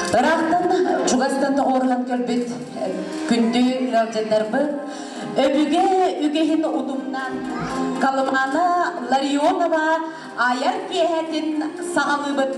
Рахтан Чугастан тоғырған көлбет күнді үләлженлербі өбіге үгехін ұдымнан Калымана Ларионова аяр киехетін сағалыбыт.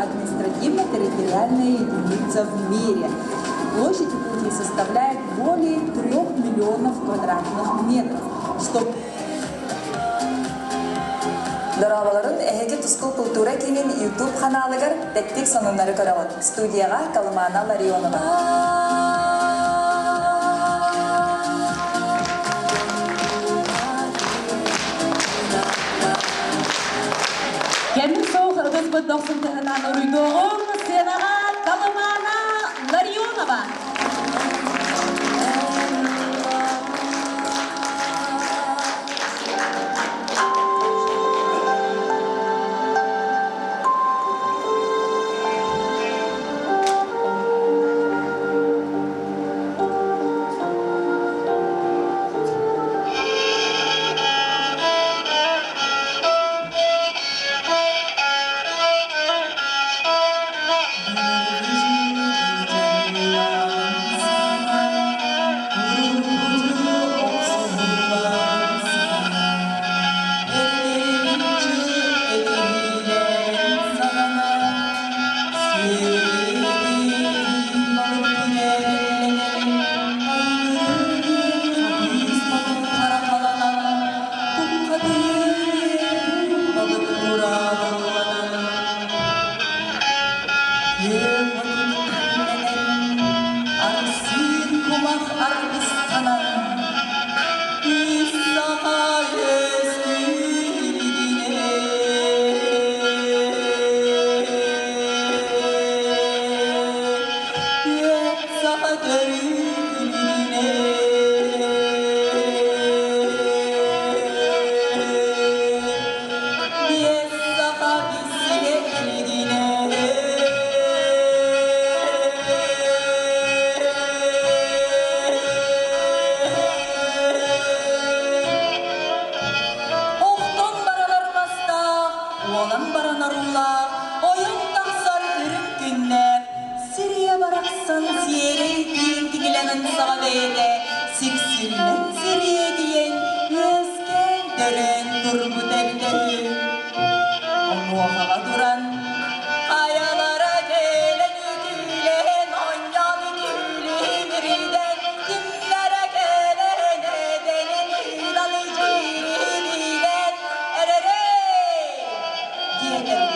Административно-территориальная единица в мире. Площадь Якутии составляет более 3 миллионов квадратных метров. Дорабаларын әйге тұскыл культура кенен YouTube каналыгар тәттік сонунлары көрауын. Студияға Калымана Ларионова. Кәмір соғы ұғызбыт доқсын тығынан ұрыйдоғын сенаға Калымана Ларионова. ede siksilmen siriye diyen yüzgen dören durbu devdeği. Onu hava duran kayalara gelen ütülen onyan ütülü birden kimlere gelen edenin alıcı bilen erere diye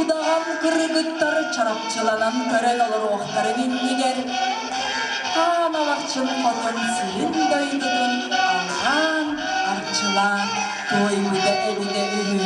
Udağan kırgıttar çarapçılanan kören olur oğtarı bindiger. Analakçın kodun silin döydüdün alğan arçılan toyguda evide ürün.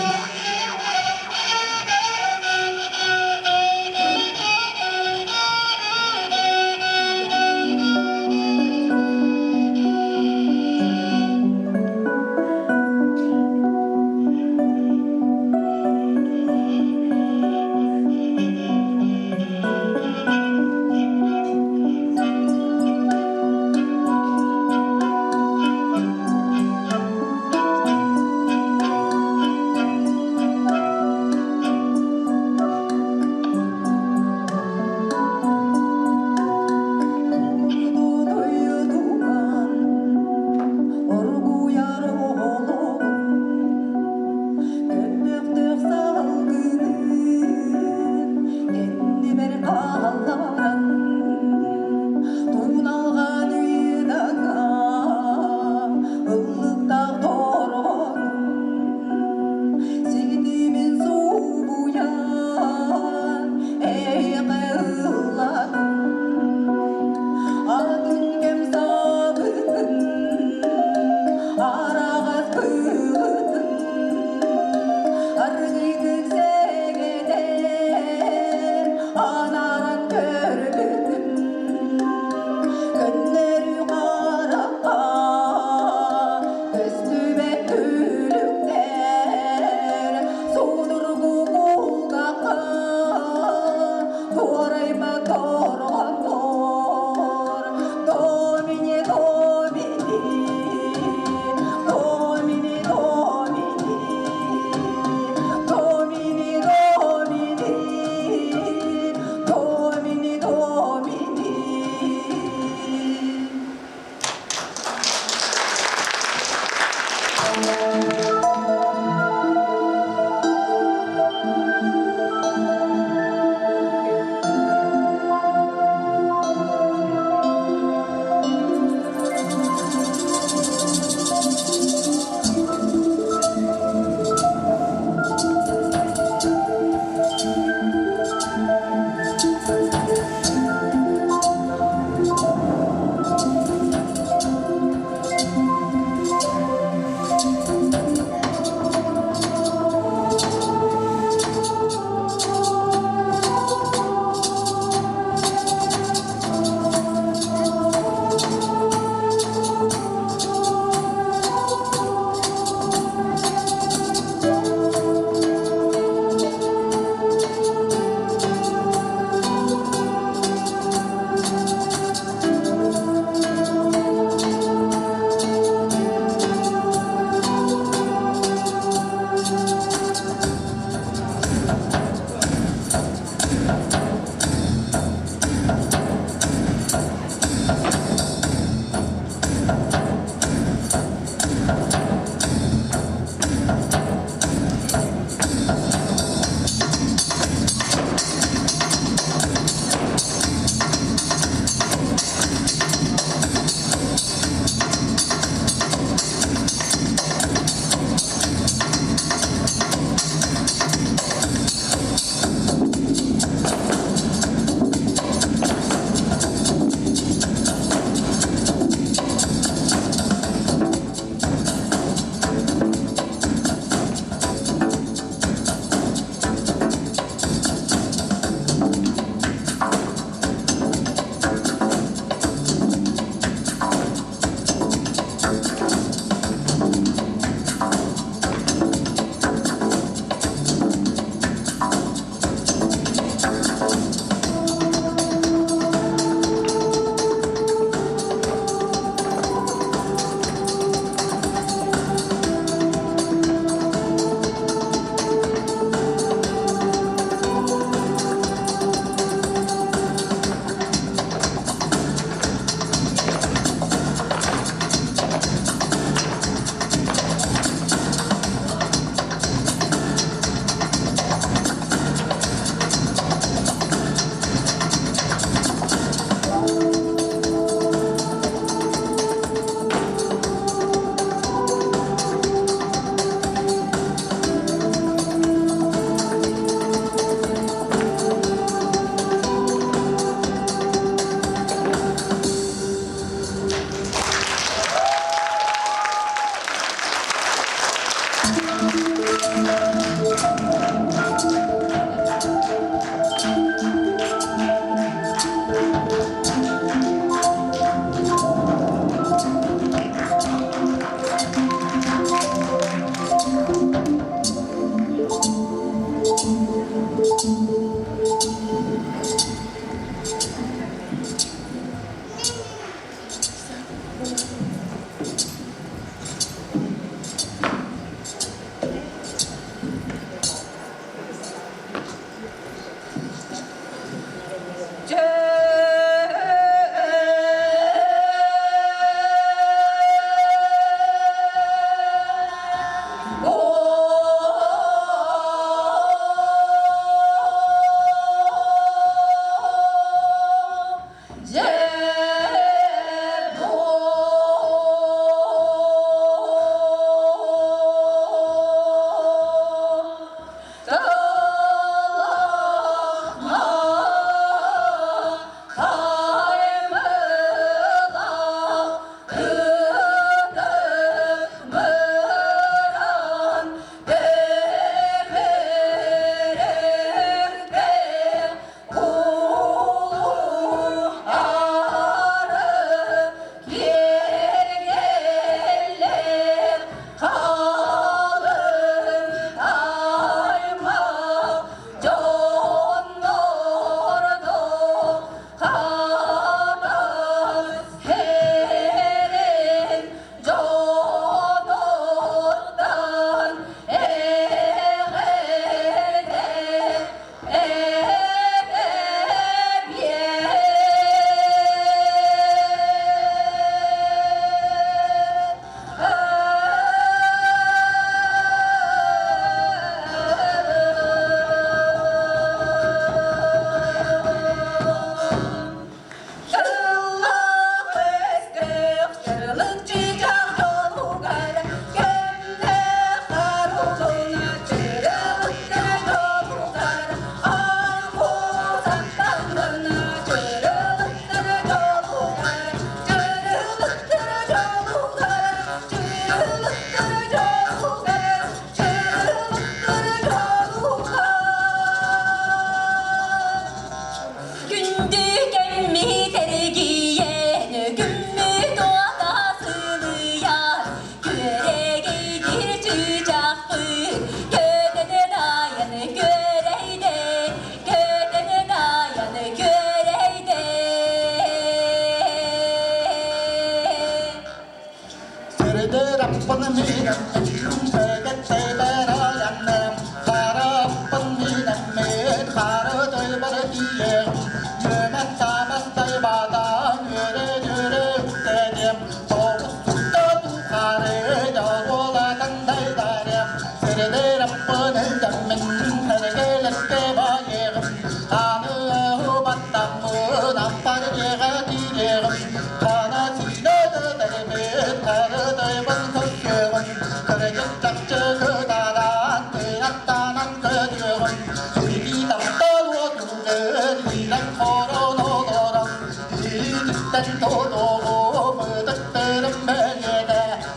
딴 도도 무득들은 매게다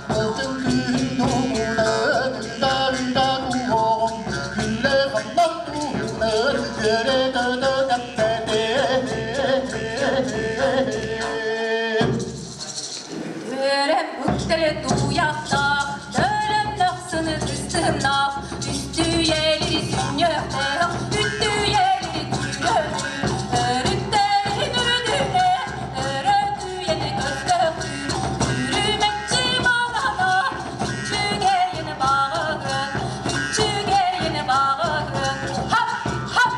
모든 그 누구는 은다른다 구홍 근래 건너구는 그래 더더 답답해 Örem uktere duyakta, örem nöksünü tüstümna, üstü yeleri sünjöhte, üstü yeleri tüyöhü, örütte nürüdüne, örödüyeni gözlöhü, yürümekçi bağına, küçüge yeni bağırın, hap hap!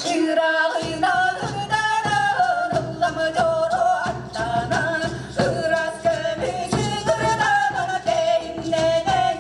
Irağına hırdanın, ıllamı doğru attanın, Iras kömüşü kırdanın, deyimlenen,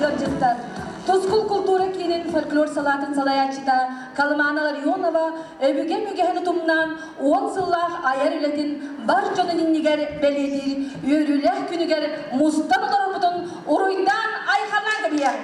лорджистар. Тоскул культура кенин фольклор салатын салаячыта Калымана Ларионова өбүге мүгехен тумнан 10 сыллах аяр үлетин бар жонын нигер белетир, үйрүлэх күнігер мустан оларбутун уруйдан айханан кебиян.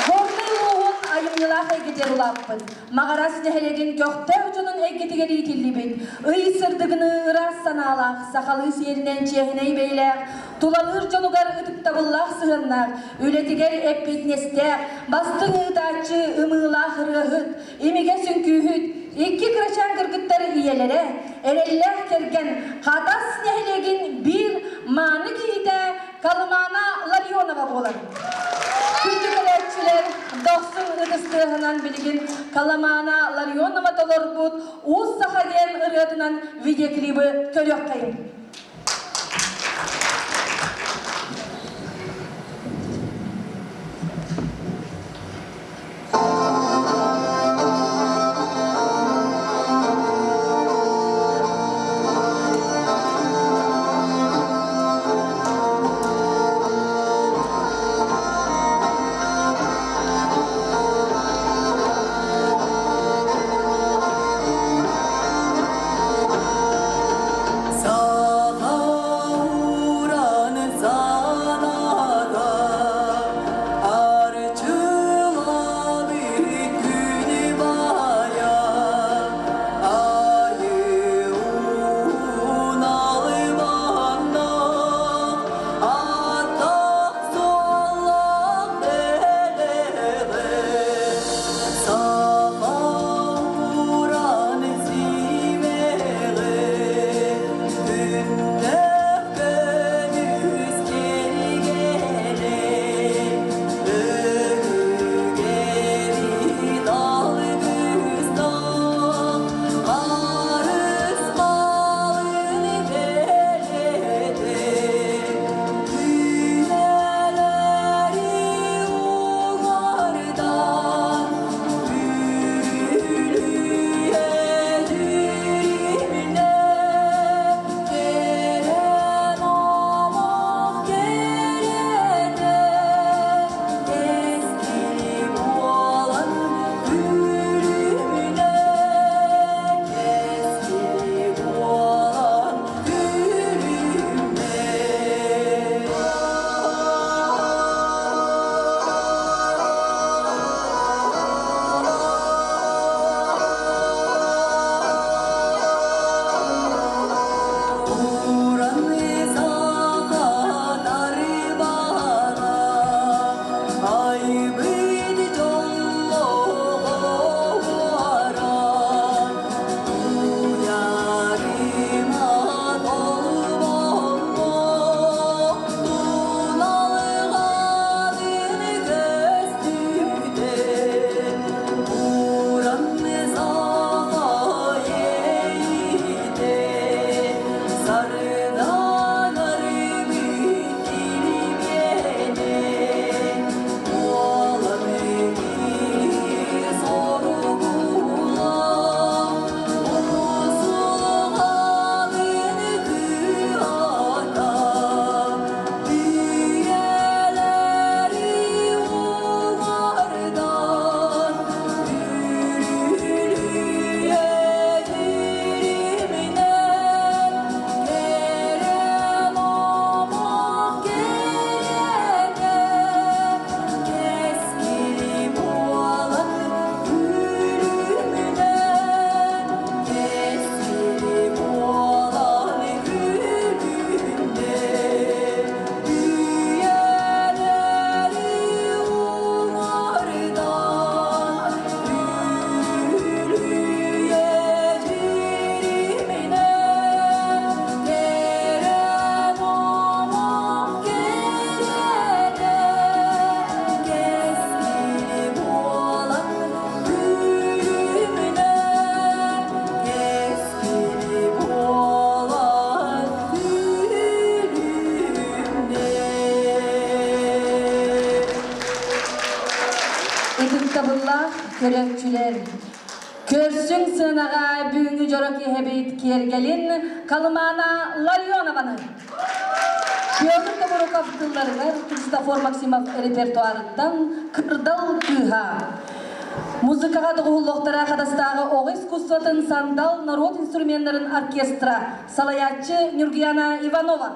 Горный луғын айымнылах әйгетер улаппын. Мағарас нәхелеген көқті ұчының әйгетігер етілібін. Үй сырдығыны ұрас саналақ, сақалы серінен чехіней бейләқ, тулалыр жонугар ұтықтабыллақ сығыннақ, үлетігер әппетнестәқ, бастың ұтачы ұмылақ ұрығыт, емеге сүнкүйіт, Икки крачан кыргыттар иелері, әрелләх керген қатас нәхелеген бір маны кейді Калымана Ларионова болар. Күндігілерчілер 90 ұдыстығынан білген Калымана Ларионова толар бұд, ұз сахаден ұрғытынан видеоклибі көрек қайын. Körökçüler, körsün sığınağa büyüğü jorok ehebeyt kiergelin Kалымана Ларионованы. Петр Томоруков тылларыгар Христофор Максимов репертуарыттан «Кырдал кыха». Музыкаға дұғылықтыра қадастағы оғы искусствотын сандал народ инструментларын оркестра салаятчы Нюргияна Иванова.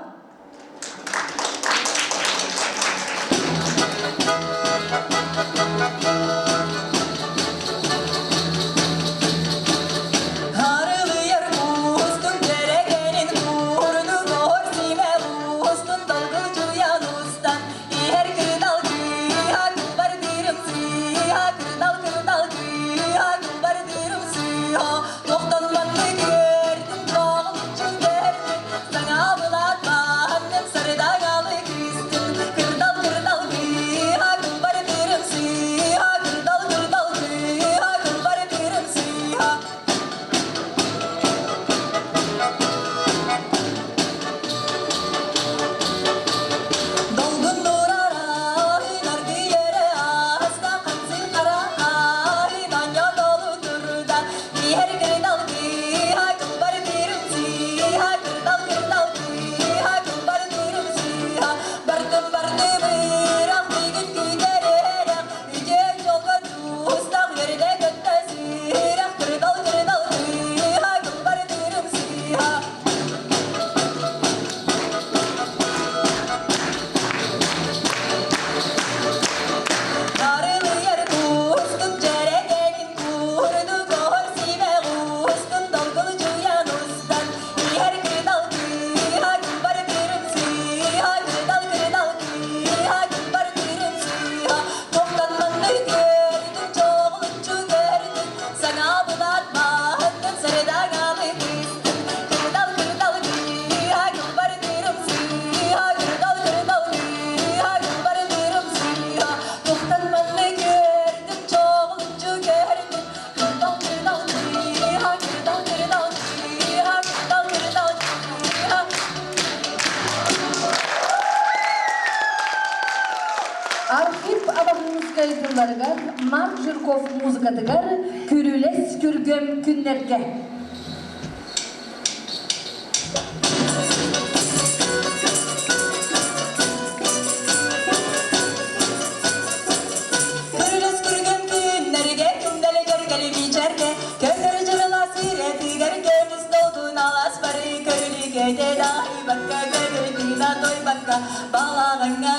Архип абағымызға етілерігер Марк Жирков музыкатығар күрілес күргем күннерге. Күрілес күргем күннерге күндәлі кергелі бейчерге көндір жырыла сиретігер көміз толдun алас бары көріліге дедай баққа көбірдіна той баққа балағыңа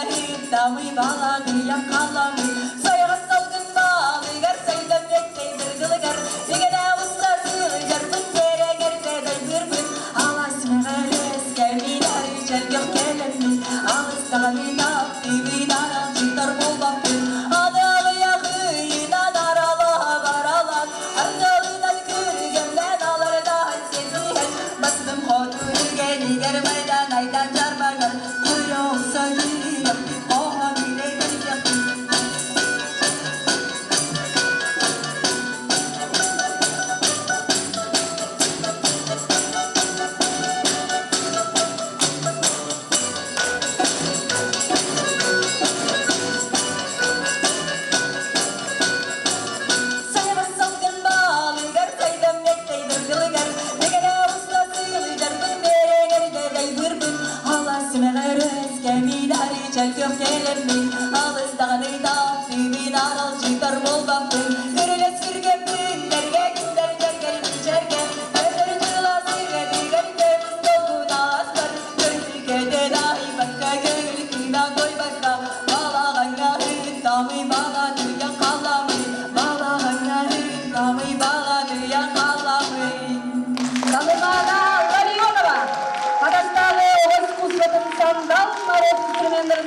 дамый балағыям қаламы сайға салғын балығар сайдан беттей біргілігар егене ұсқа сылы жарбын керегердедай бірбін аласымығыр әскәминары жәргел келемін алыстағамин аптыбын арам житар болбаппын адағы яғыйынан аралап аралап арғалынан күргемден алардан сезілген басым қотырген егер майдан айдан жармаған құйоқса күйем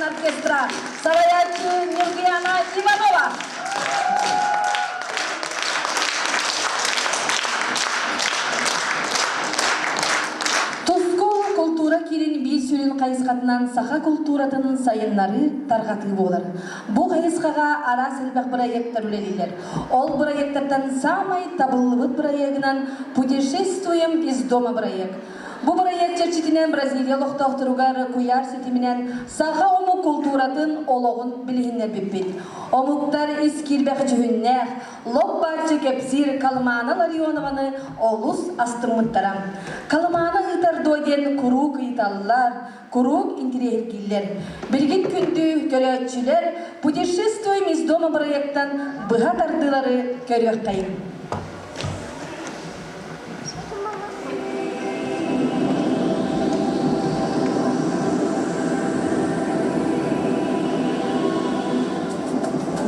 оркестра салаятчы Нюргияна Иванова. Туску культура кирин бий сүрін қайысқатынан саха культуратының сайынлары тарғатылы болар. Бұл қайысқаға ара сәлбәқ проекттар үлелілер. Ол проекттардан самай табылыбыт проектінен «Путешествуем из дома» проект. Bu proyekt çerçitinen Braziliyalık doktorugar kuyar setiminden saha omuk kulturatın oloğun bilihinler bipit. Omuktar iskilbek cühünnek, lopparçı kepsir Kalmana Larionovanı olus astırmıttaram. Kalmana ıtar doyden kuruk ıtallar, kuruk intirehilgiller. Bilgin kündü görüntüler, Путешествуем из дома проектан быга тардылары көрөк кайым.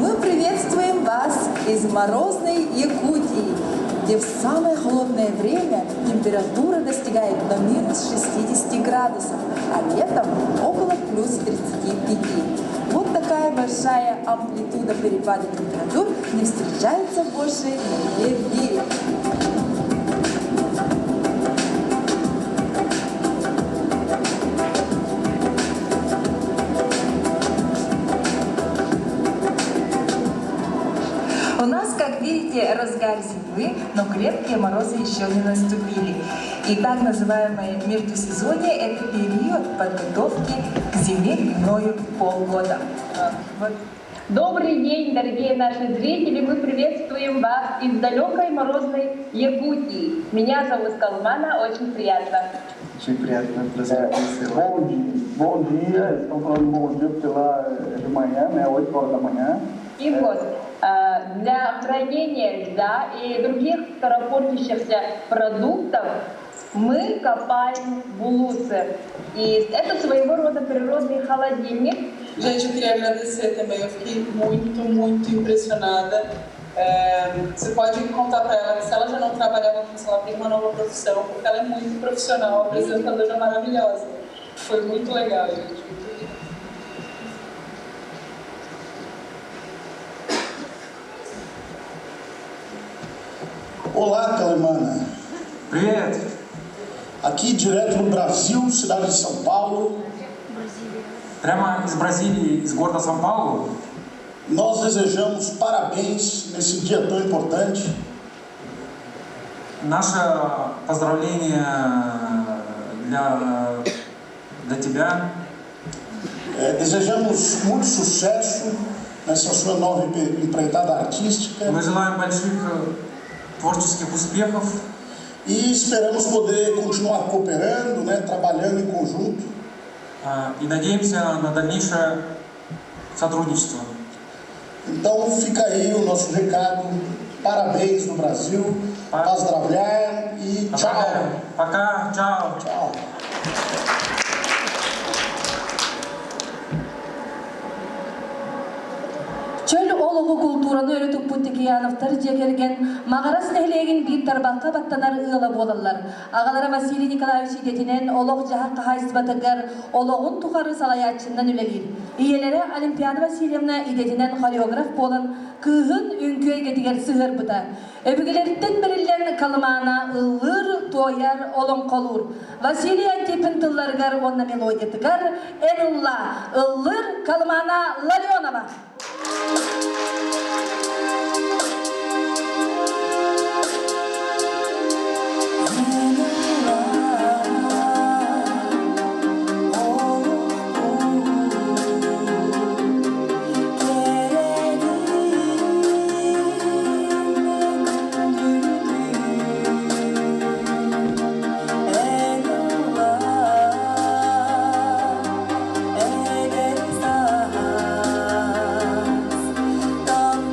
Мы приветствуем вас из морозной Якутии, где в самое холодное время температура достигает до минус 60 градусов, а летом около плюс 35. Вот такая большая амплитуда перепада температур не встречается больше нигде в мире. У нас, как видите, разгар зимы, но крепкие морозы еще не наступили. И так называемое междусезонье – это период подготовки к зиме длиною в полгода. Вот. Добрый день, дорогие наши зрители! Мы приветствуем вас из далекой морозной Якутии. Меня зовут Калмана, очень приятно. Очень приятно познакомиться. Bom dia, estão falando bom dia porque lá é de manhã, né? 8 horas da manhã. И вот, для хранения льда и других скоропортящихся продуктов мы копаем булусы. И это своего рода природный холодильник. Gente, eu queria agradecer também, eu fiquei muito impressionada. Você pode contar para ela que se ela já não trabalhava com isso, ela tem uma nova profissão, porque ela é muito profissional, a apresentadora maravilhosa. Foi muito legal, gente. Olá, Calemana. Привет! Aqui direto do Brasil, cidade de São Paulo, Прямо из Бразилии, из города Сан-Паулу, nós desejamos parabéns nesse dia tão importante. наше поздравление для тебя. Desejamos muito sucesso nessa sua nova empreitada artística Мы желаем больших творческих успехов e esperamos poder continuar cooperando, né, trabalhando em conjunto. И надеемся на дальнейшее сотрудничество. Então fica aí o nosso recado. Parabéns no Brasil. Поздравляем e tchau. Пока, чао. Tchau. Çöl oloğu kulturаны öğretip Putikiyanoftар жекерген мағарас нәхлеген bir tarbaqqa battanar ığıla bolallar. Ağalara Vasiliy Nikolaevich idetinen oloq jaha qahaysbatıgar oloğun tuharı salayatçından ülelir. İyelere Olimpiada Vasilyevna idetinen koreograf bolan kığın ünküye getiger sığır bıta. Öbügeleritten birilen Kalmana ılır toyar olon kolur. Vasiliy Antipin tıllargar onna melodiya tıgar. Enulla ılır Kalmana Larionova. Tam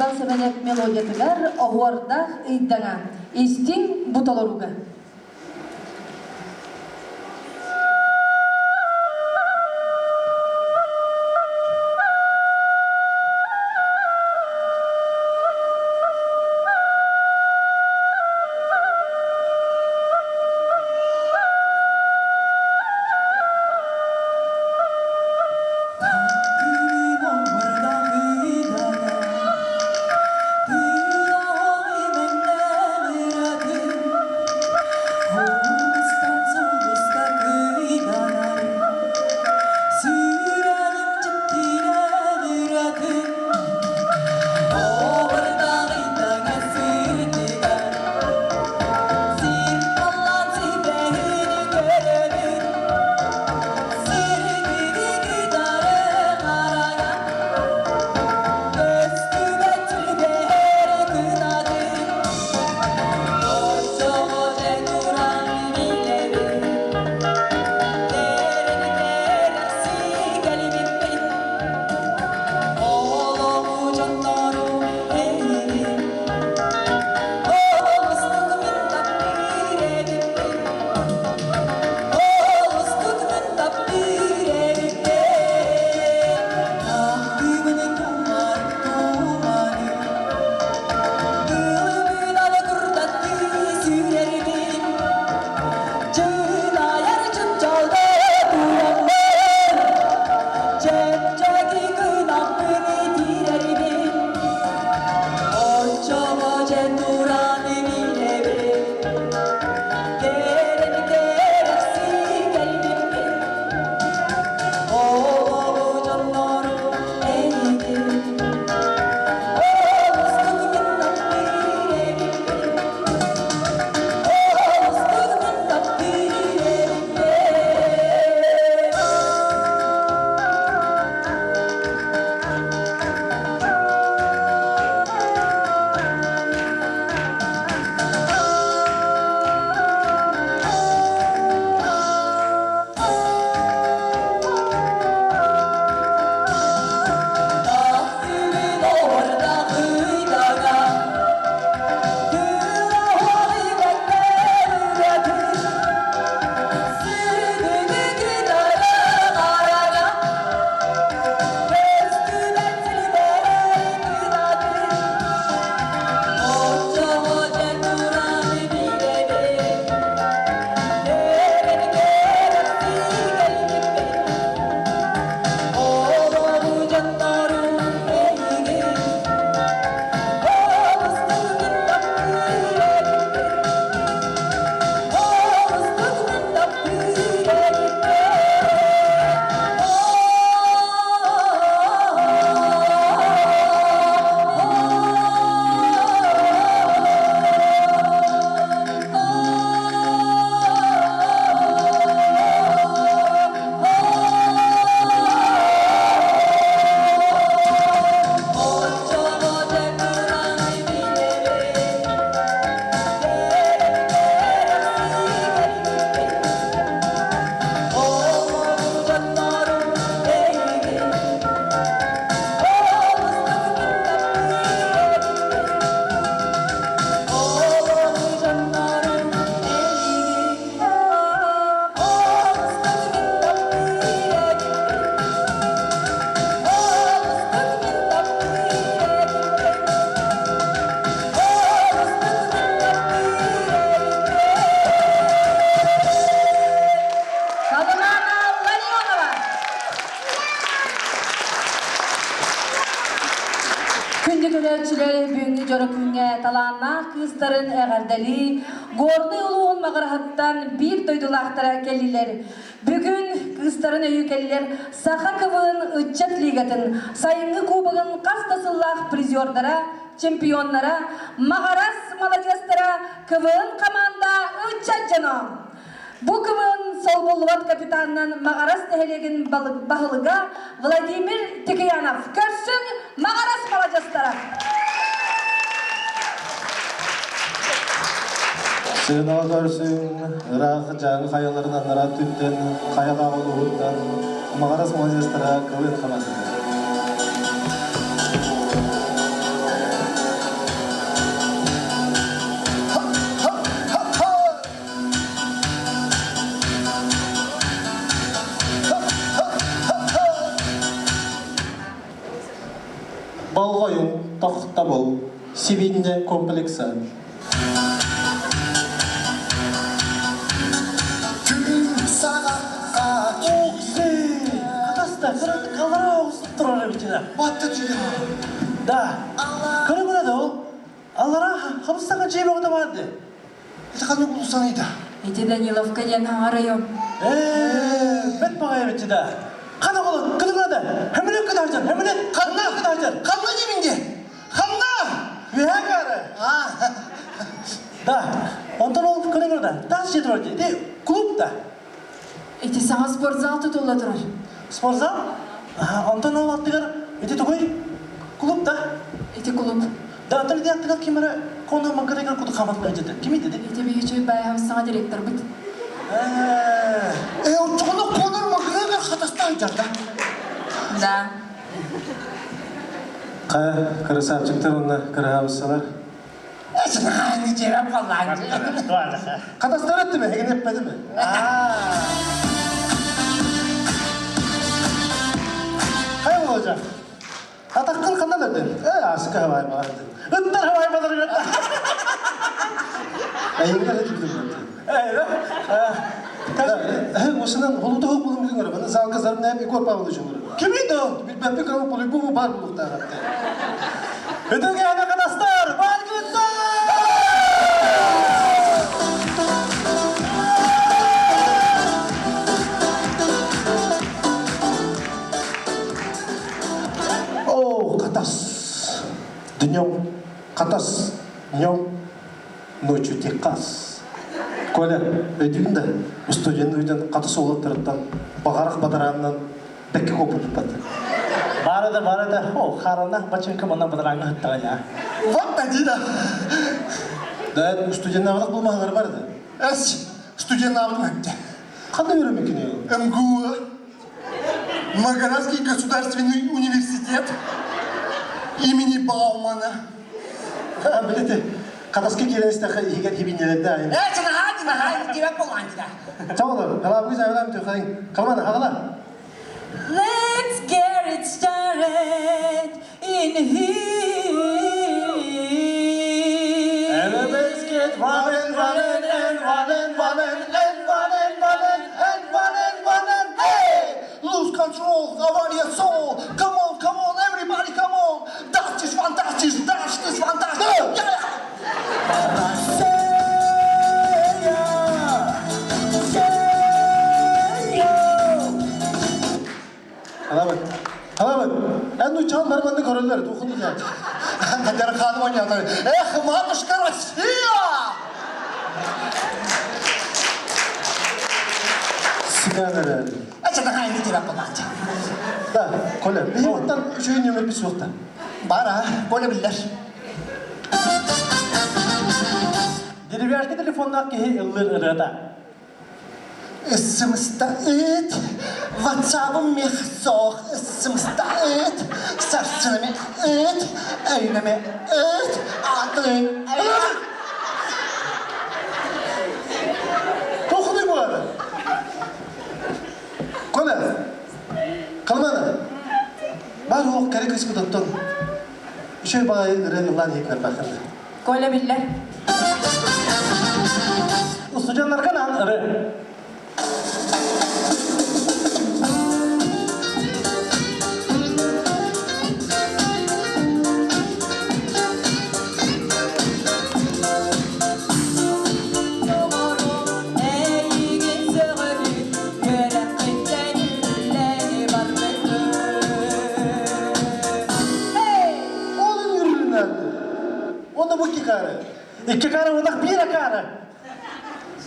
Бал Семенек мелодиятыгар оғуардақ ыйдаңа. Истин буталоруга. Бүгінгі жоры күнге таланна кыстарын әғардали, горды ұлуын мағырағаттан бір тойдулақтыра келілер. Бүгін кыстарын өйі келілер Сахаковын үтчет лигатын, сайынғы кубығын қастасыллақ призердара, чемпионлара, мағарас молодестара кывын команда үтчет жаном. Бұл кывын Солбулват капитанынан мағарас нәхелеген бағылыға Владимир Текеянов. Көрсін мағарас молодестара. Сыйнал көрсін, ұрағы жаңы қаяларынан нара түттен, қаяға олуғыттан, мағарас молодестара кывын командасы. Балғойың тоқта бол, себейінде комплекса. Кырыты қалдыра ауысып тұрар өтеді. Батты жүре. Да. Көрі ол. Аллара қабыстаған жей бағыда барды. Это қаны бұлсан еді. Эти Даниловка яна арайым. Бәт бағай өтеді. Қаны қолы, күні көреді. Хәмілен күні ажар, хәмілен қанна күні ажар. Қанна демінде? Қанна! Өйәк әрі. Да. Онтан ол күні көреді. Тас жетіп өрді. Де, клубта. Эти саңа спортзал тұтылы тұрар. Спортзал? Онтан ол аттығар. Эти тұғой? Клубта. Эти клуб. Да, антар де аттығар кемері қонда маңғарайғар құды қамат қайдеді. Кем еді? Эти бейчі байхам саңа директор бұд. Отқаны қоныр маңғарайғар қатаста айтарда. Да. Қыры сапчықтар онына қыры ғабысалар. Әсін ғайны жеріп қалған. Қатастар өтті ме? Еген еппеді ме? Қай болacak? Атаққыл қандан өтін? Асыққа хавай бағарды. Үттер хавай бағарды өтті. Әйіңгер өтілді өтті. Осынан ғылуды ғып болың білің өрі. Бұны зал қыздарым нәйіп екор бағылы үшін өрі. Кім еді? Білбәппе қырау болу бұл бар бұлықта ғапты. Өтінге әне қадастар, бар күнді! Қатас. Днем қатас. Днем ночью тек қас. Коля, өйдігінде студент өйден қатас олаттырыттан бағарақ бадаранынан бәкке көпіріп бады. Барады. О, қаранақ бачынка мұнан бадараңы ғыттыға я. Вот да дейді. Да, студент авылық болмағылар барды. Әс, студент авылық өтті. Қандай өрім екен ең? МГУ. Магаранский государственный университет имени Баумана. Білеті, қатасқа келесті егер ебинелерді айын. Әсін деп болған деді. Чауылар, қалабы өз айылам түр қалың. Қалманы, ағалар. Let's get it started in here. And let's get running. Hey! Lose control of your soul. Come on, everybody, come on. That is fantastic. Алабы, әнді чал барманды көрілер, тұқылды дәді. Қадер қаным ойнады. Эх, матушка Россия! Сиганыр әлі. Әчеді ғайны деп болған. Да, Коля, бейім оттан үшөйін өмір біз жоқта. Бара, Коля білдер. Деревяшки телефоннақ кеге ұлыр ұрыда. Смстоит, ватсабым мехсох, смстоит, сарсынами ит, әйнами ит, атын. Тоқыдай болады. Коля, қалманы. Бар оқ кәрі кіріс бұдаттың. Үшөй бағай үрен ұлан екмер бақырды. Коля биллер. Ұстыжанлар қанан ұры. İki karı odak bir karı.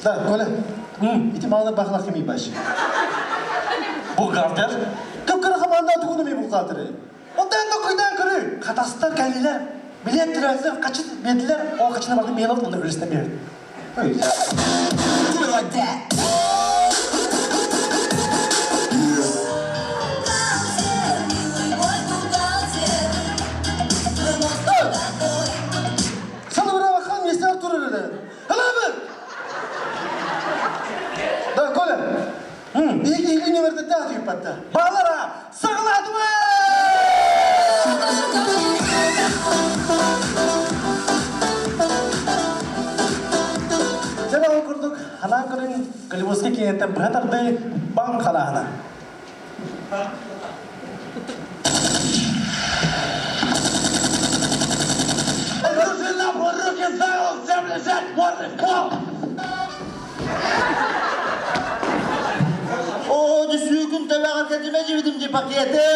Да, Коля, ити мағына бақылақ кемей баш. Бұл қартер? Көп-көрі қаманда түгіні мей бұл қалтыры. Ondan da kuydan kırı. Katastar geldiler. Bilet tirajlar kaçı verdiler. O kaçına bakın bir yalan onu öylesine bir. Öyle. Sana buna bakalım yeter durur öyle. Hala mı? Da Kola. İyi üniversitede atıyor hatta. Bağlara sağladı mı? Анан кырын Калибурский кенеттен братарды бан халахана. О, десюкін табағын кәтіме жібідім де пакеті.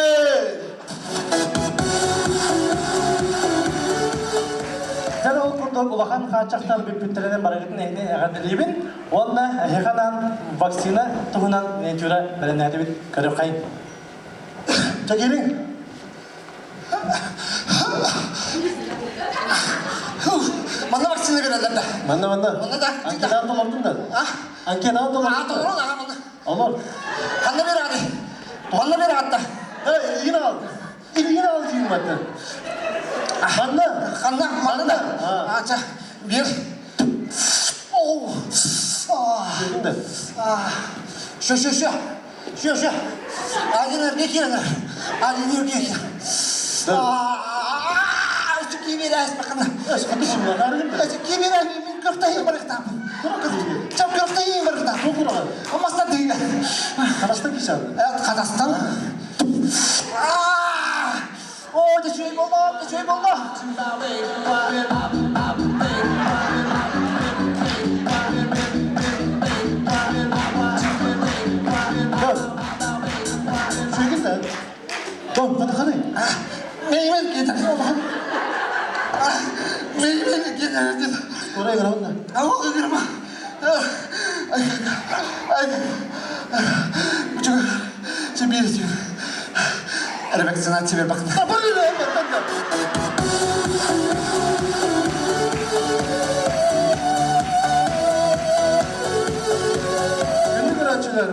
Жан ол күрдік ұлақан қанчақтан бүппіттерінен барағытын әйне әғаделейбін, онна әйеқанан вакцина тұғынан нетюра бәрін әдебет көріп қайын. Жакелің. Мана вакцина берелерді. Манна. Манна да. Анкедан долардың да. Анкедан долардың да. Тоғырын аға мана. Олар. Қанна бер ағай. Туғанна бер ағатта. Илгин ал. Илгин ал жүйін бәтті. Манна. Қанна да. Ача, бер. Оу. Жүйін да. Шо. Адинерге келіңір. Адинерге келіңір. Киберәс бақына. Қадышым бар, әргім да. Киберәс, мен көптайын барықтап. Чап көптайын барықтап. Тоқырған. Амастан дейін. Қарастан кешен. Қазақстан. О, дешөй болды. Шүйгін да. Том, қадықадай. Меймел кетер. Орай қарауын да. Ауылға кірма. Бұчығы, сен бересің. Әрі вакцинация бер бақында.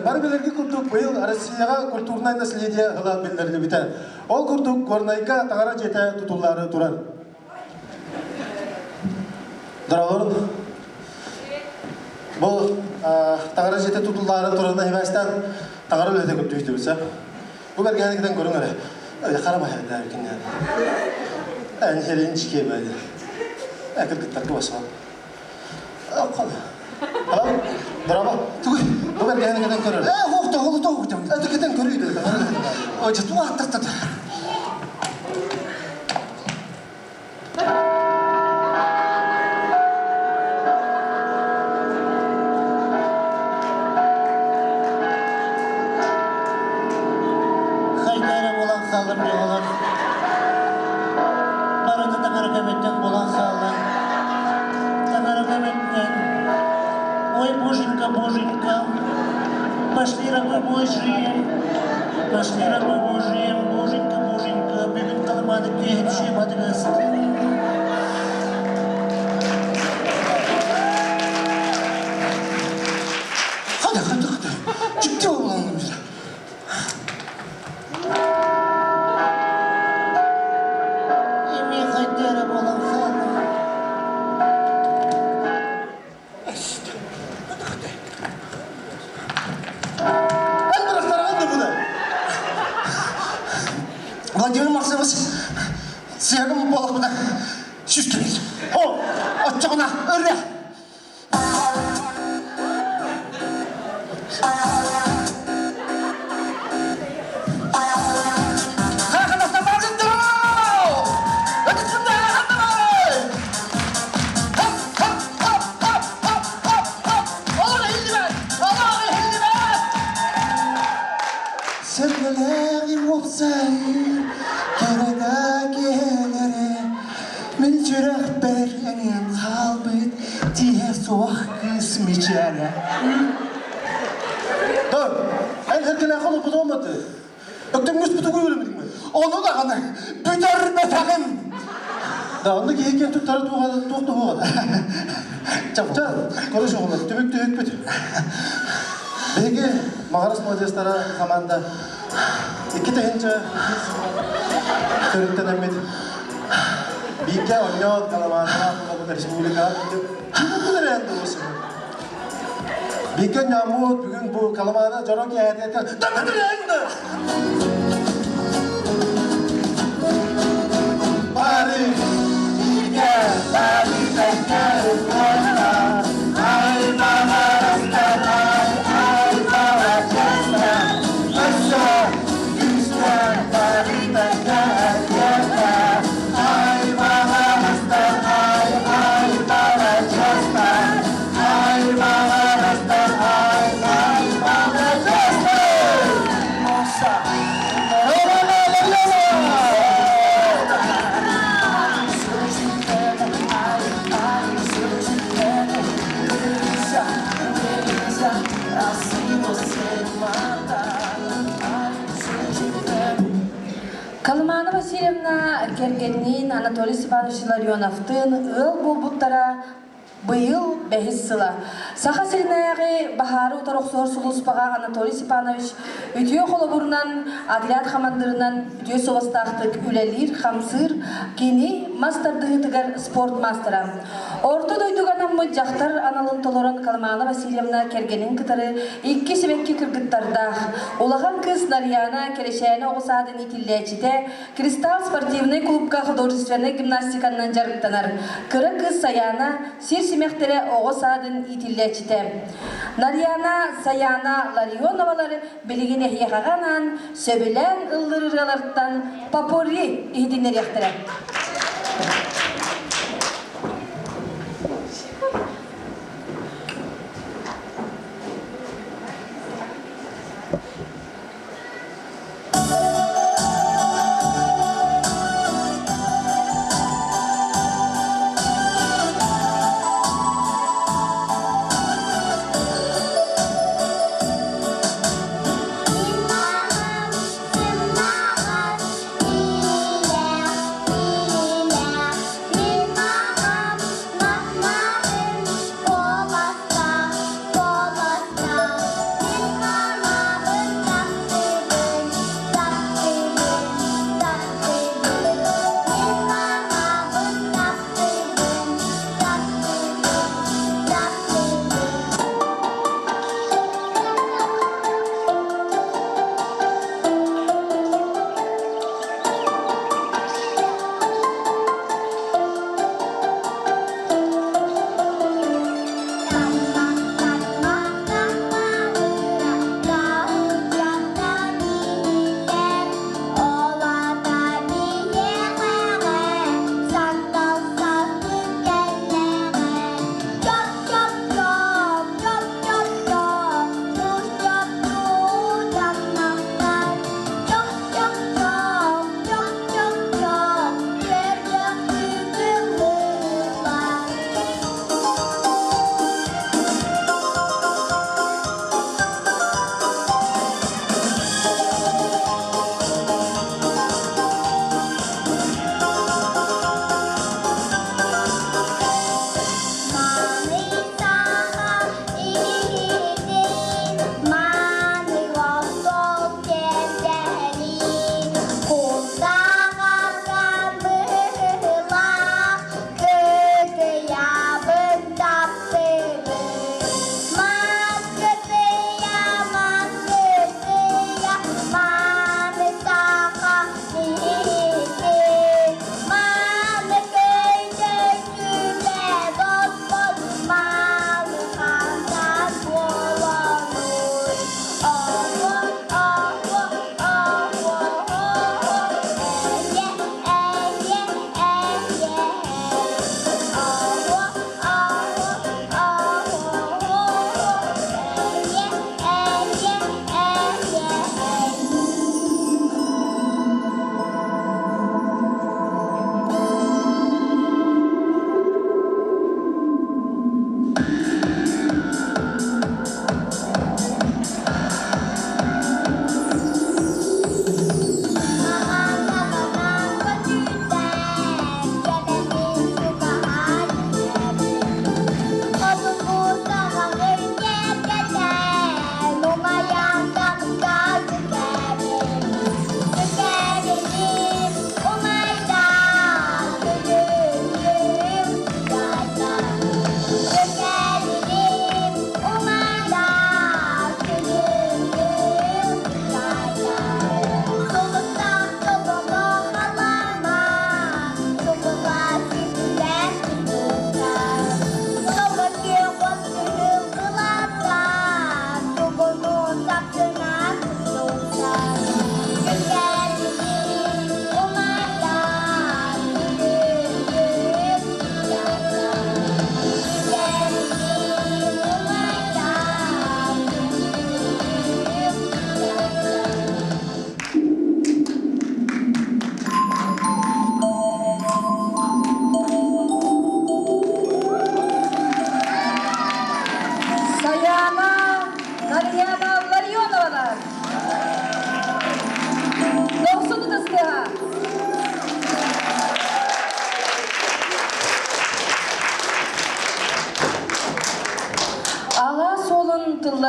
Бар белерге күрдік бұйыл Россияға культурнай наследие ғылан белдерді біті. Ол күрдік Горнайка тағара жете тұтулары тұрар. Дұралырын. Бұл тағара жете тұтулары тұрарына хеместен тағара өлеті көпті үйті білсе. Бұл бәргенекеден көрің әрі. Өйде қарамай әрді әркеннен. Ән херен жеке бәйді. Әкір күттәргі басы бар. Қалы. Алам, дұрама. Түгіл. Bu ben gene görürüm. Hoğda. Ötekiden görüydü. Oca tu attı. Haydara olan kalır ne olur? Barada Tamarakametten olan kalır. Tamarakametten. Ой, боженька, пошли рабы Божьи, боженька, бүгін қалмады кепше мадрасты. Hadi. Ciddi olalım bize. Еми Haydara olan kalır. Владимир Максимович, сүйегім болып бұда сүз келейді. Отчығына өрре. Қақындастан барын дұрау! Өтісінде қақынды Олар хилдібәт! Sevgilerim olsaydı Kerada gelere Min çürek bergenin kalbit Diye soğuk kısmı içeri Dur. Herkene kalıp bu da olmadı. Öktem yüz butu koyuyorum mi? Onu da kanı büterme takım Da onda geyken tuttarı tuğdu hoğadı. Çapça, konuş oğullar. Tümüktü hükmüt. Belki Mağaras Modestara komanda iki teyince törükten emmedi. Bilge oynuyor kalamanına bu Respublika. Bu da reyanda olsun. Bilge Nyamut bugün bu kalamana Joroki ayetlerken da reyanda. Bari Bilge, bari tekrar koyma. Ay Mağaras'ta Васильевна Кергеннин Анатолий Степанович Ларионовтын ыл булбуттара быйыл бәхис сыла. Саха сиринаяғы бахары утарықсуар сулуспаға Анатолий Степанович үтіе қолабырынан Адриат хамандырынан үтіе совастақтық үлелер, хамсыр, кені мастардығытығар спорт мастера. Орты дойдуғанан мұд жақтар аналын толырын Калмана Васильевна Кергенин кытары икки себекке кіргіттардақ. Олаған кыз Нарияна келешәйіні оғысадын итилләчіде Кристалл спортивный клубка художественный гимнастиканнан жарықтанар. Кыры кыз Саяна Симехтере оғысадын итилләчіде. Нарияна Саяна Ларионовалары білігіне яғағанан сөбілән ұлдырыраларттан папори ихдинер яқтыры.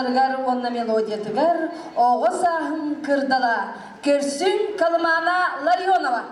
тоннарыгар онна мелодиятыгар оғыз ахым кырдала. Көрсүн Калмана Ларионова.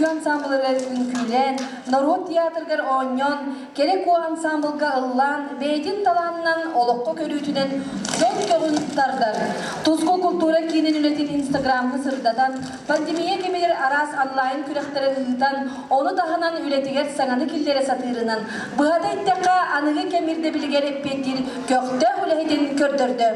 үтүгү ансамблыгы үңкүлен, народ театргар ооньон, керек о ансамблга ыллан, бейтин таланынан олоққа көрүүтүнен жон көгүн тардар. Тузгу культура кинин үлетин инстаграмны сырдатан, пандемия кемегер арас онлайн күректері ыытан, оны таханан үлетигер саңаны киллере сатырынан, бұғада иттеқа анығы кемирде білгер эппеттир көкті үлехетин көрдірді.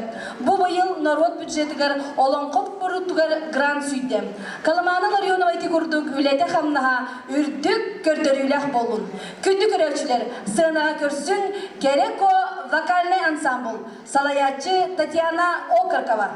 Бу быйыл народ бюджетігер олонқоп бұруттығар грант сүйді. Калыманы Ларионова ити күрдік үлеті қамнаға үрдік көрдірілек болын. Күнді көрәушілер сыранаға көрсін Кереко вокальный ансамбль, салаячы Татьяна Окаркова.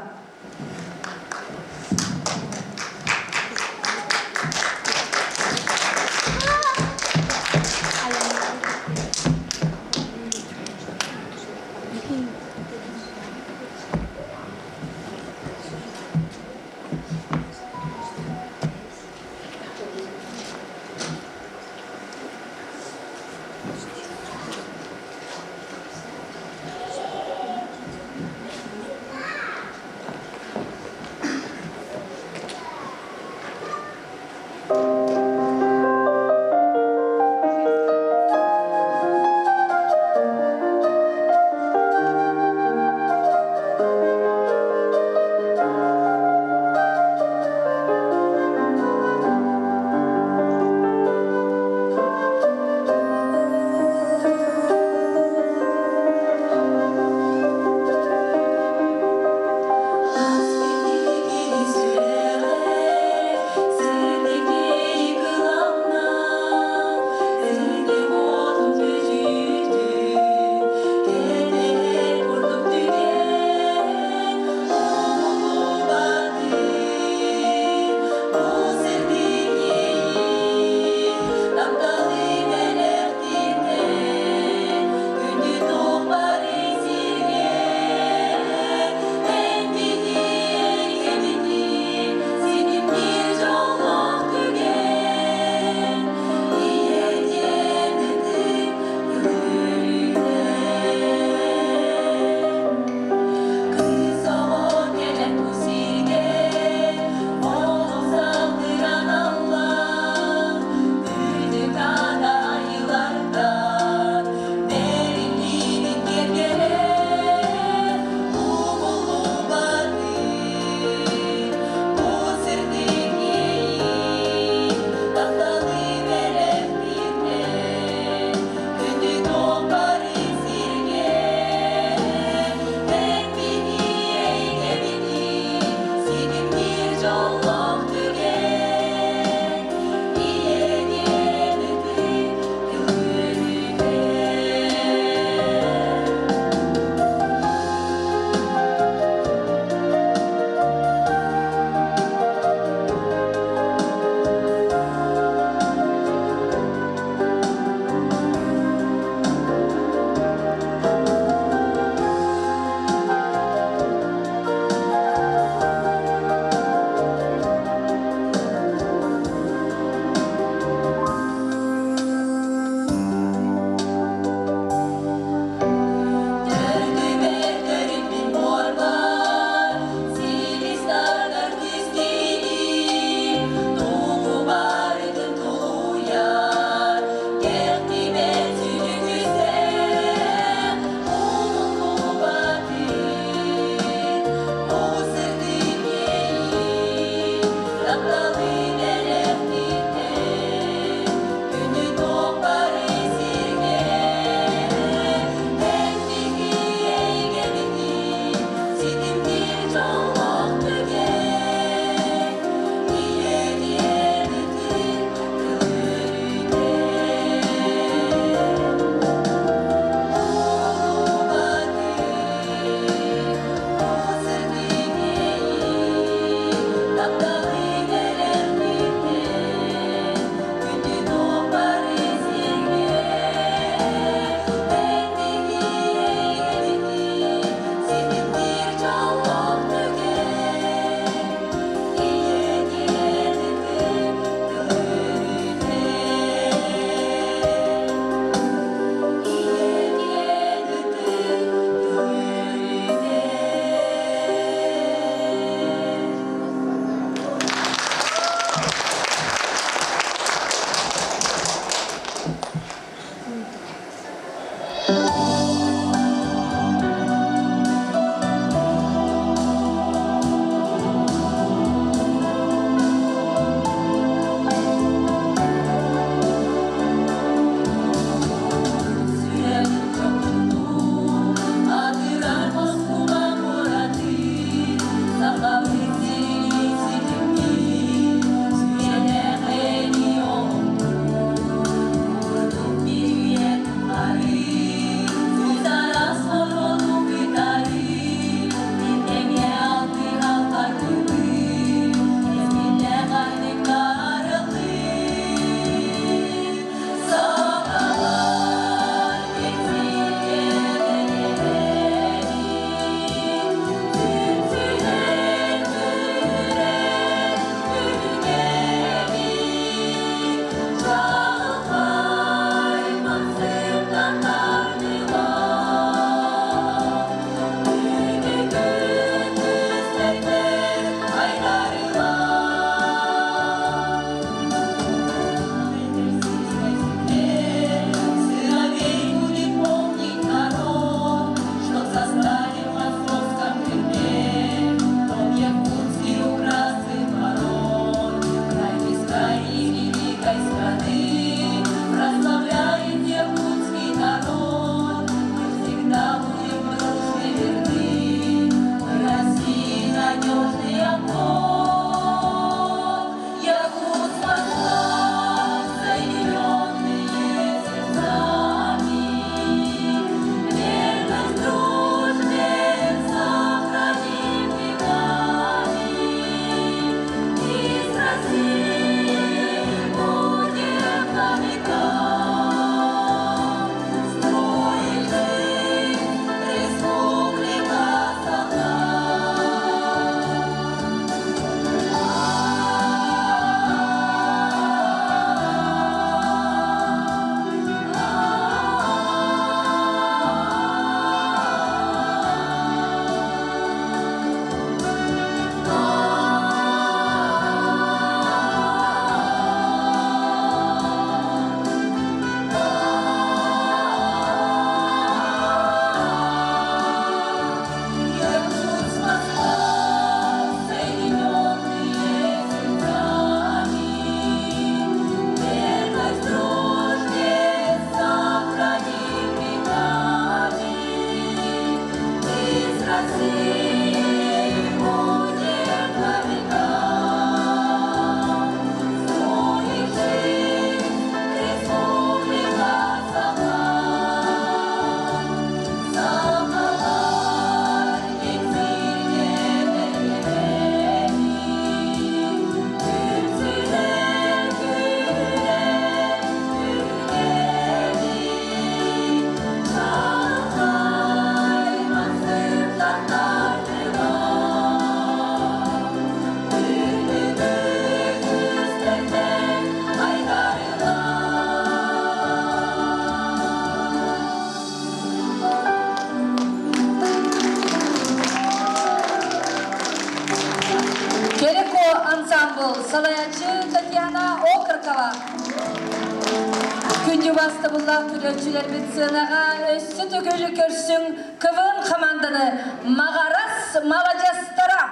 Ионова. Күнді басты бұллақ түрелчілер бітсінаға өссі түгілі көрсің кывын команданы мағарас молодежтара.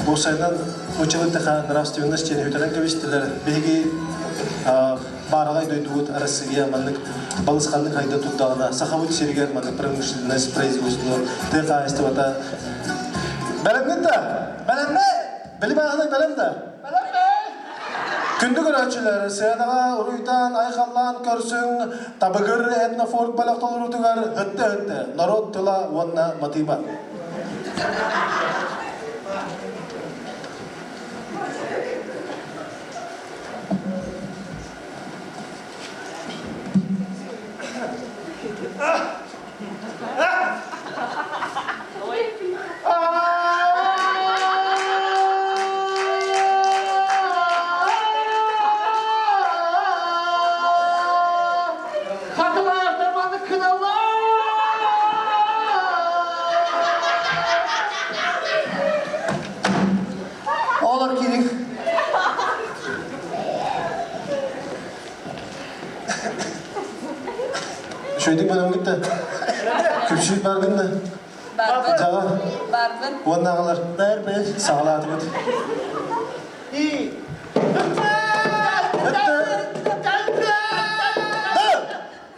Босайдан училища нравственность и нравственность беги барагай дойдут Россия маннык балысханнык айда туттагана сахавут сергер маннык промышленность производство ТК эстивата баламнета баламне били баганы баламда күндүк көрөчүлөр сыядага уруйтан айкаллан көрсүң табыгыр этнофорк балактолурутугар хытты народ тыла вонна матыба Şöyle bana gitti. Küçük var mı? Var. Cava. Var. Onlar var. Var. Sağlatı mı? İyi.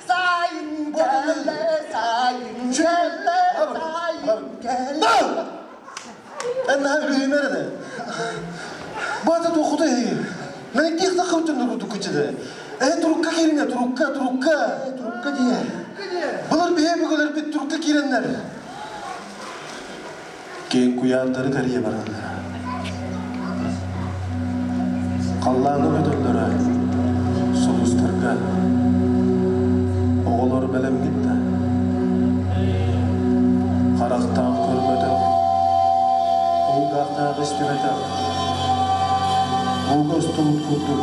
Sayın gelle, sayın gelle, sayın gelle. Ben ne yapayım nerede? Bu arada dokudu iyi. Ben ilk defa kavutun dokudu. Turukka kelime, turukka diye. Bunlar bir kadar bir turukka kelimler. Keyin kuyarları kariye baranlar. Kallanı ödüllere, soğustarga. Oğulları belem gitti. Karaktan körmedi. Uğdaktan istemedi. Uğgostun kutu.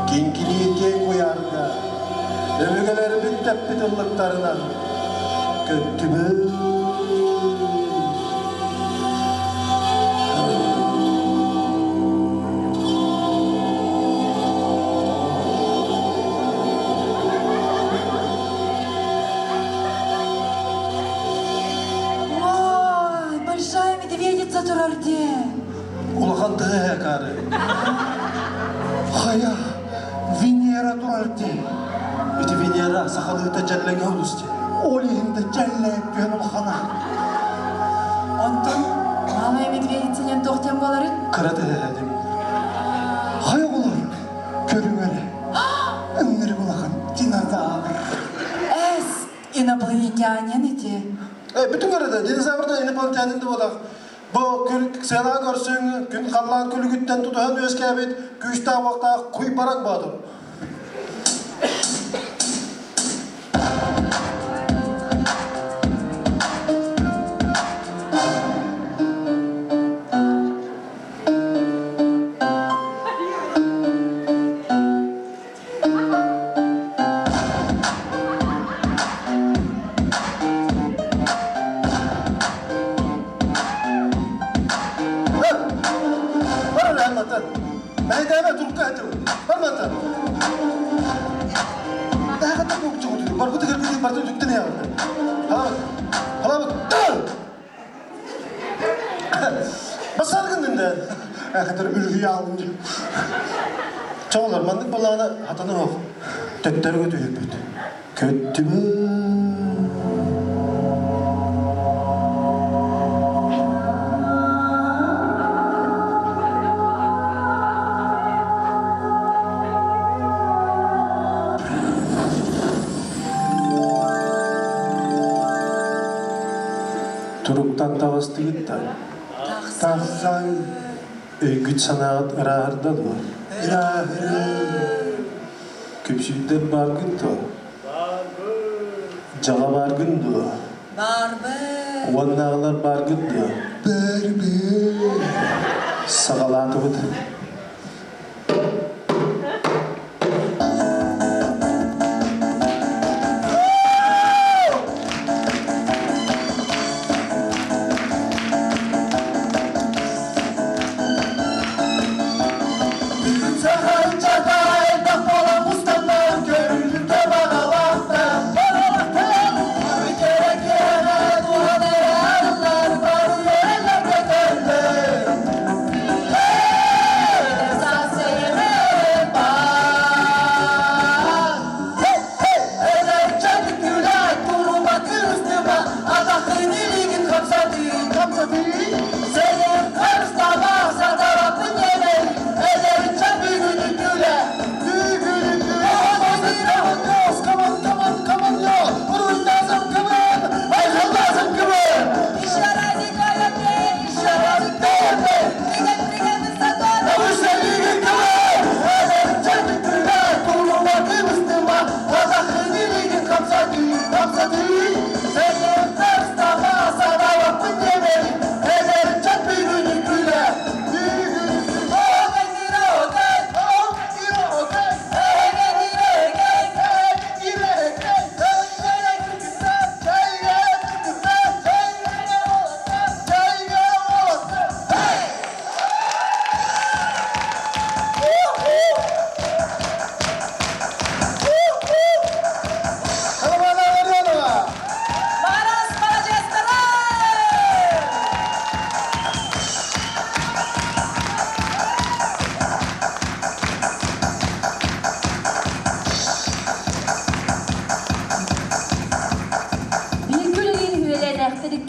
Kinkiliye koyarga, ömürgeleri bittep bitırlıklarından kötümü. Большая медведица турарде. Улахан тыгая karı. Хая, Венера туралти. Ити Венера сахалыта жәлләңе олысты. Олиһинде жәлләп бен улхана. Онтон, малая медведицинен тоқтен боларын? Қыраты әдем. Хая олар, көріңері. Үннері болақан динозавр. Әс, инопланетянин ити. Бүтін көреді, динозаврда инопланетянинді болақ. Бұл сена көрсің, күн қалған күлігіттен тұтыған өз кәбет, күшті вақта құй барақ бадыр. Çoğular mandık balağına hatanı yok. Tötler götü hükmet. Kötü mü? Turuktan tavastı gitti. Tavsan. Güç sanat ırağırda da. Köpsüyde bargın da. Cağa bargın da. Vannağlar bargın da. Sağalatı bıdı.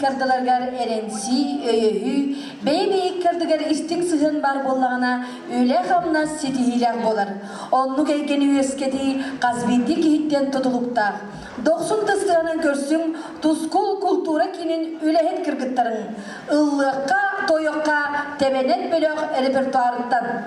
Kırdılargar erensi, öyühü, bey kırdıgar istik sıhın bar bollağına öyle hamna setihiler bolar. Onu geygen üyesketi Kazbindi kihitten tutulukta. 90 tıstıranın görsün tuzkul kultura kinin ülehet kırgıtların. Illıqqa, toyuqqa, tebenet bölük repertuarından.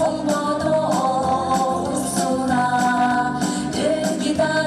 Olmadı, usuna, git gitar.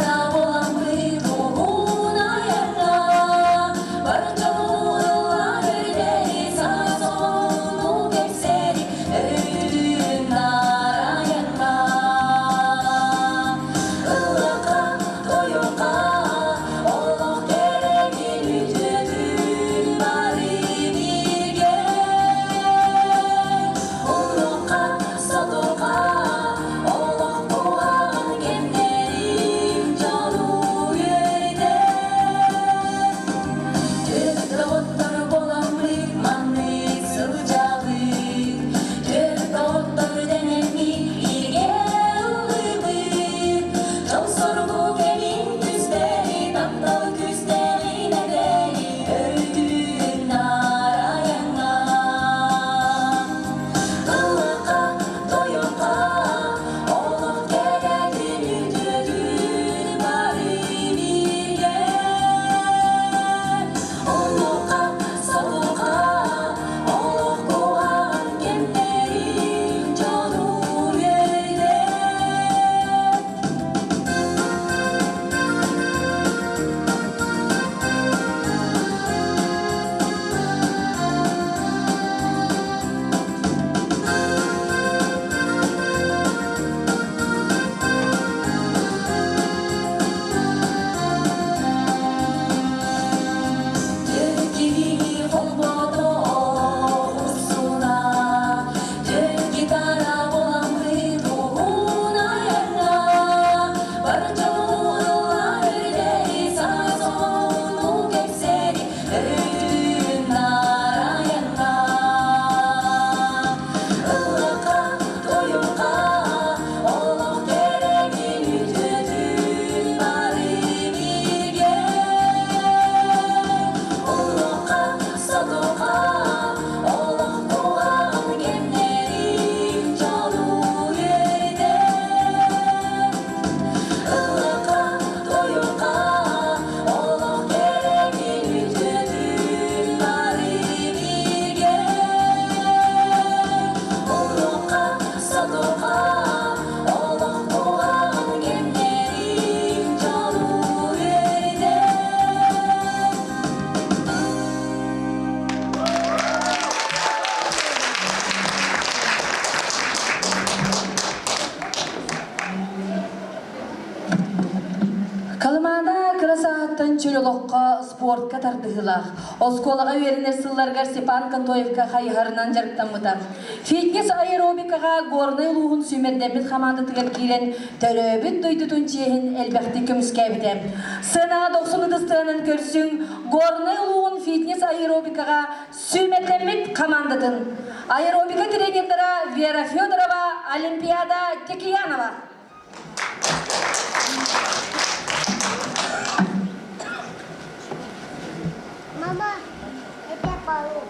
атын чөлөлөкка спортка тардыгылах. Осколага веренер сылларга Степан Кантоевка хайгарынан жарыктамыта. Фитнес аэробикага горный лугун сүймердебит хаманды тыгар кирен төрөбүт дойдутун чейин элбекти көмүскәбите. Сына 90-дыстыгынан көрсүң горный лугун фитнес аэробикага сүймердебит командатын. Аэробика тренерлері Вера Федорова, Олимпиада Текиянова. Мама, это полу.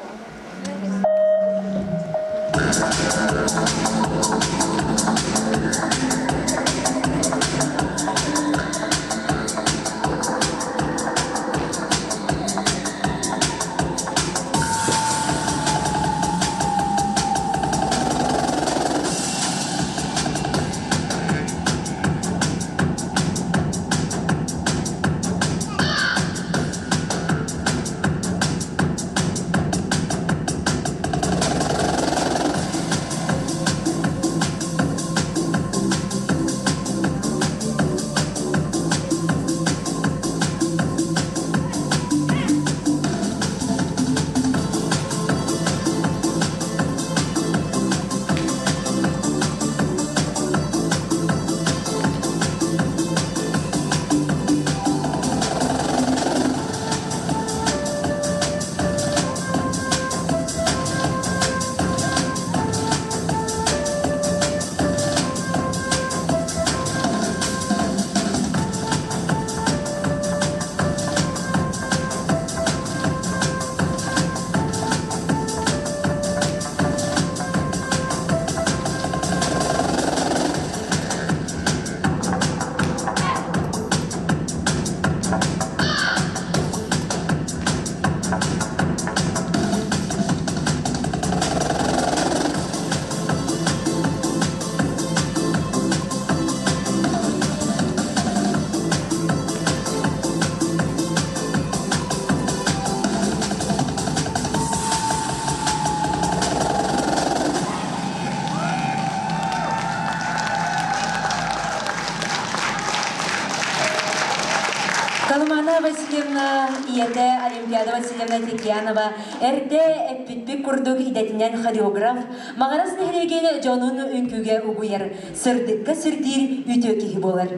Калмана Васильевна ияте Олимпиада Васильевна Текиянова эрде эппитпик курдук идетинен хореограф магарас нехреген жонун үнкүгө угуяр сырдыкка сырдир үтөкиги болар.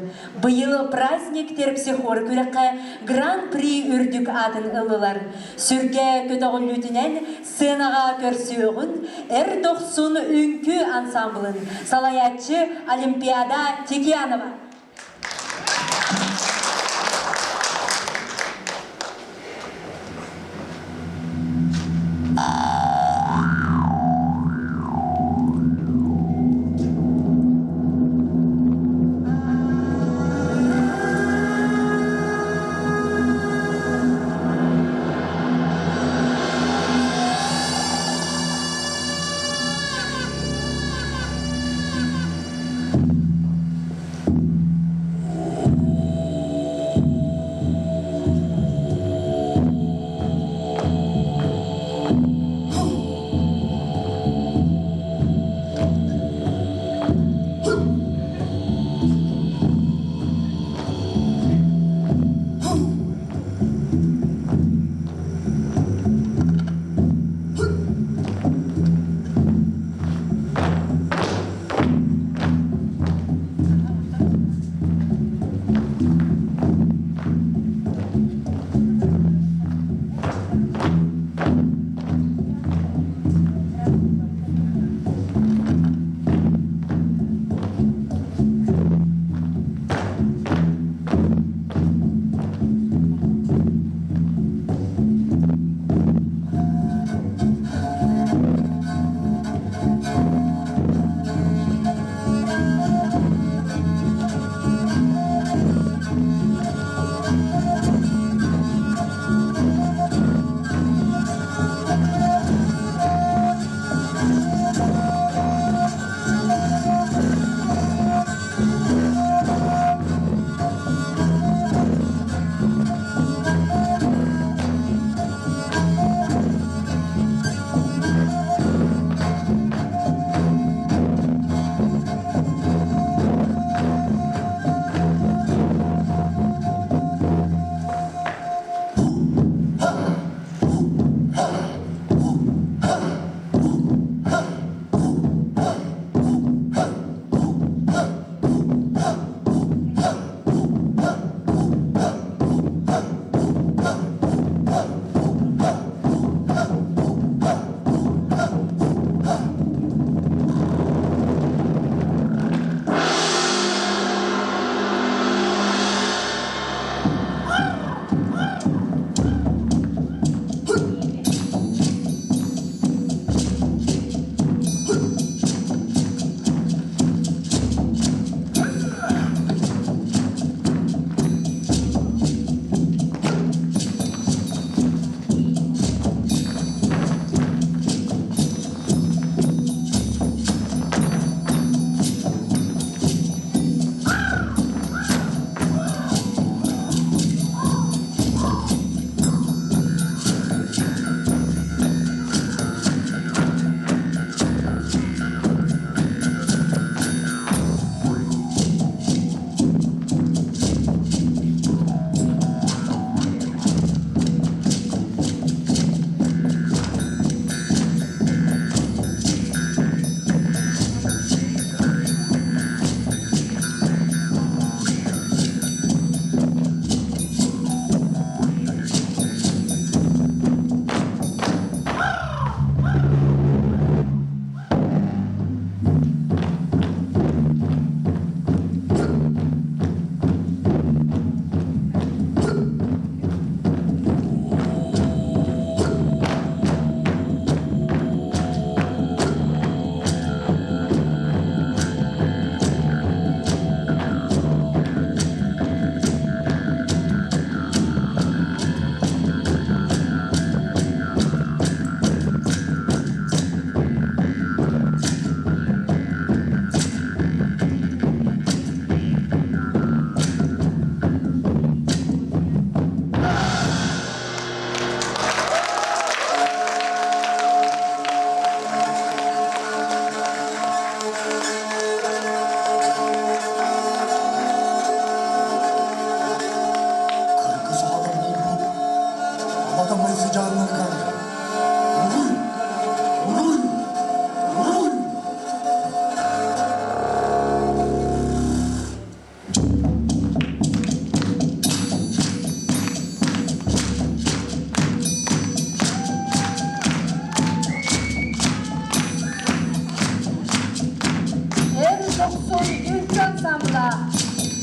Быйыл праздник терпсихор күрәккә гран-при үрдүк атын ылылар. Сүрге көтөгүлүтүнен сценага көрсөгүн эр-90 үнкү ансамблын салаятчы Олимпиада Текиянова.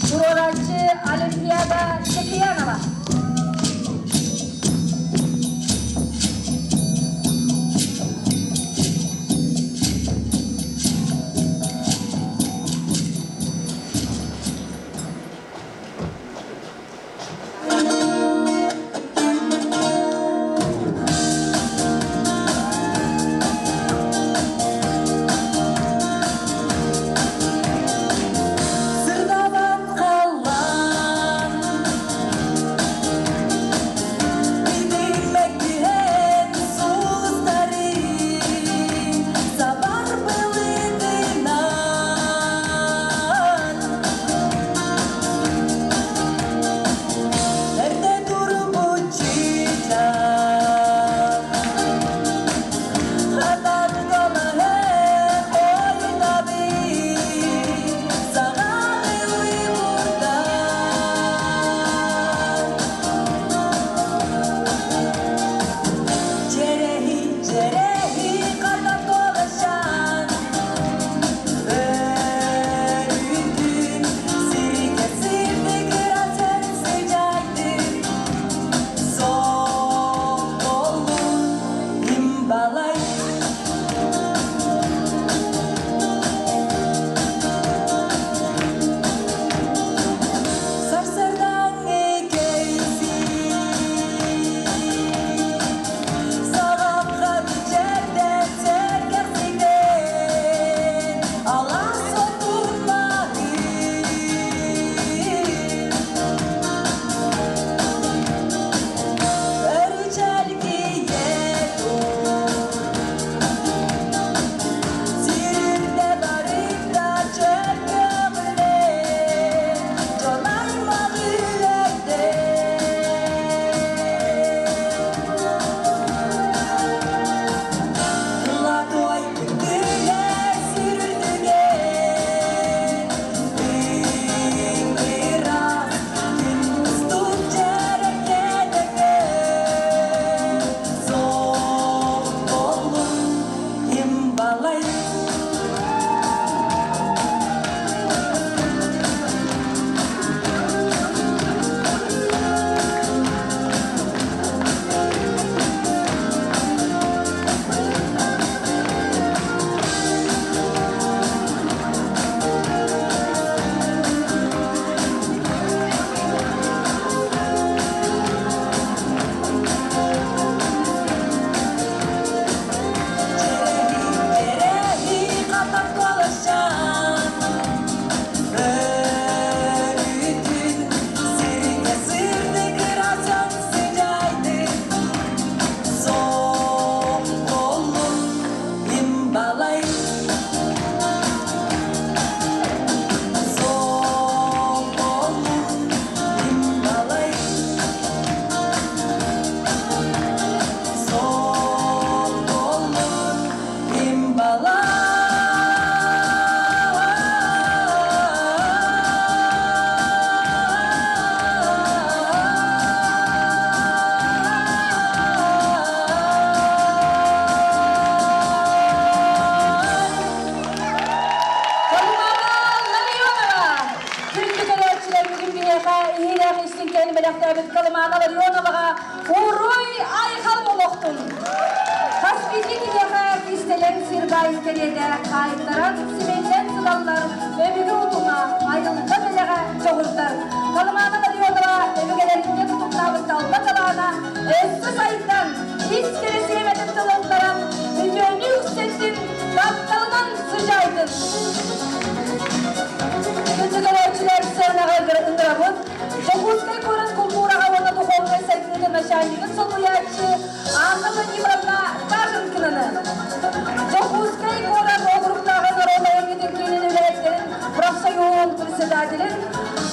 Juroracı Olimpiada Şekiyanova.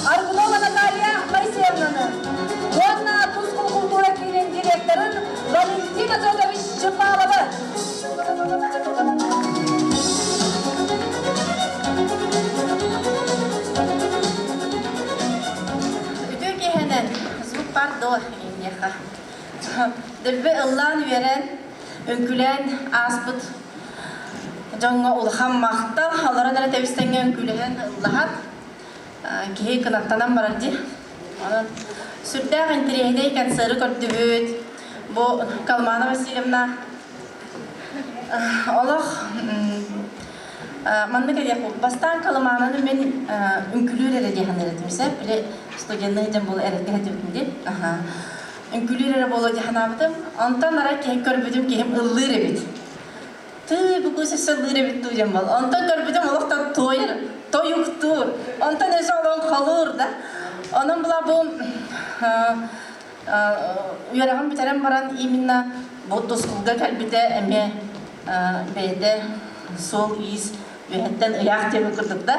Аргунова Наталья Моисеевна, Лонна Тускул культура клинин директоры Валентина Зотович Чапалова. Звук пардо инеха. Дебе Аллан верен өнкүлен аспыт жоңго улхан мактал аларан эле тебистенген өнкүлен Аллахат кихи кынаттанан барарди. Онон сүрдәк интерегидей концерты көрдүбүт. Бу Калмана Васильевна Олох манны кедек бастан Калмананы мен үнкүлүр эре дияхан эретимсе, биле студентный дем бол эретке хетибитинди. Үнкүлүр эре боло дияхан абытым. Онтан ара кеһи көрбүдүм кехим ыллыр эбит. Ты бүгүсө ыллыр эбит дүйдем бол. Онтан көрбүдүм олохтан тоюктур. Онтан эсе олон калыр да. Онун була бу уяраган битерен баран именно боддоскулга калбите эме бейде сол из бейттен ыяк тебе кырдык да.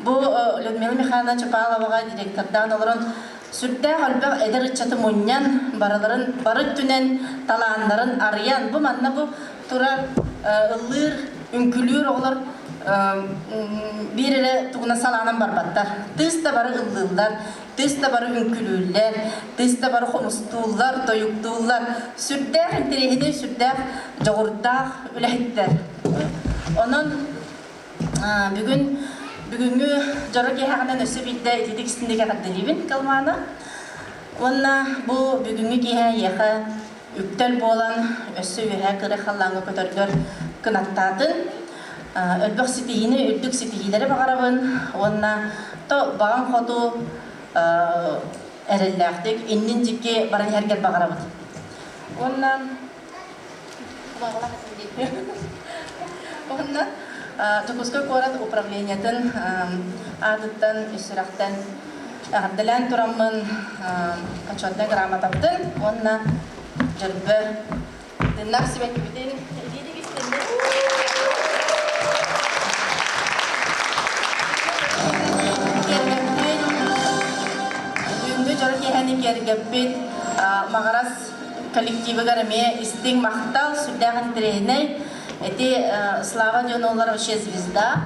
Бу Людмила Михайловна Чапаловага директордан олорон сүрдэ холбек эдер ычаты муньян бараларын бары түнен талааннарын арыян. Бу манна бу тура ыллыр үнкүлүр олар бирере тугуна саланан барбаттар. Тыста бары ыллылар, тыста бары үнкүлүллер, тыста бары хомустуулар, тоюктуулар. Сүрдэх интерехине сүрдэх жогурдах үлэхиттер. Онон бүгүнгү жора кехагынан өсү бидде этидиксиндеге кадделибин Калмана. Онна бу бүгүнгү кеха яха үктел болан өсү үһэ кыры халлаңы көтөргөр кынаттатын. Өдбөк ситиини, үддүк ситиилери багарабын. Онна то баган хоту эреллэхтик, иннин жикке баран хергер багарабын. Онна Тукуской город управлениятын адыттан, үсірақтан ағаддылан турамын отчетный грамотаптын. Онна жүрбі дыннақ себекі бітін едеді кестенді. Бүгінгі жұры кехені кергеппет мағарас коллективі ғараме істің мақтал сүрдәғын тірейіней. Это Слава Дионолар вообще звезда.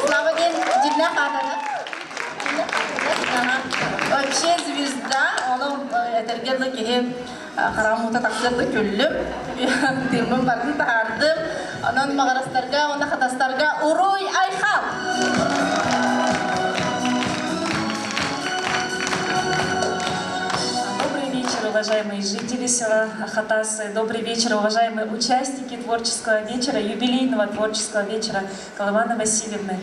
Слава Дин Дина Хатана. Вообще звезда. Он этергерлы кеге харамута таксырлы күллүм. Тирмын бардын тахардым. Анан магарастарга, она хатастарга уруй айхал. Уважаемые жители села Хатасы, добрый вечер, уважаемые участники творческого вечера, юбилейного творческого вечера Калманы Васильевны.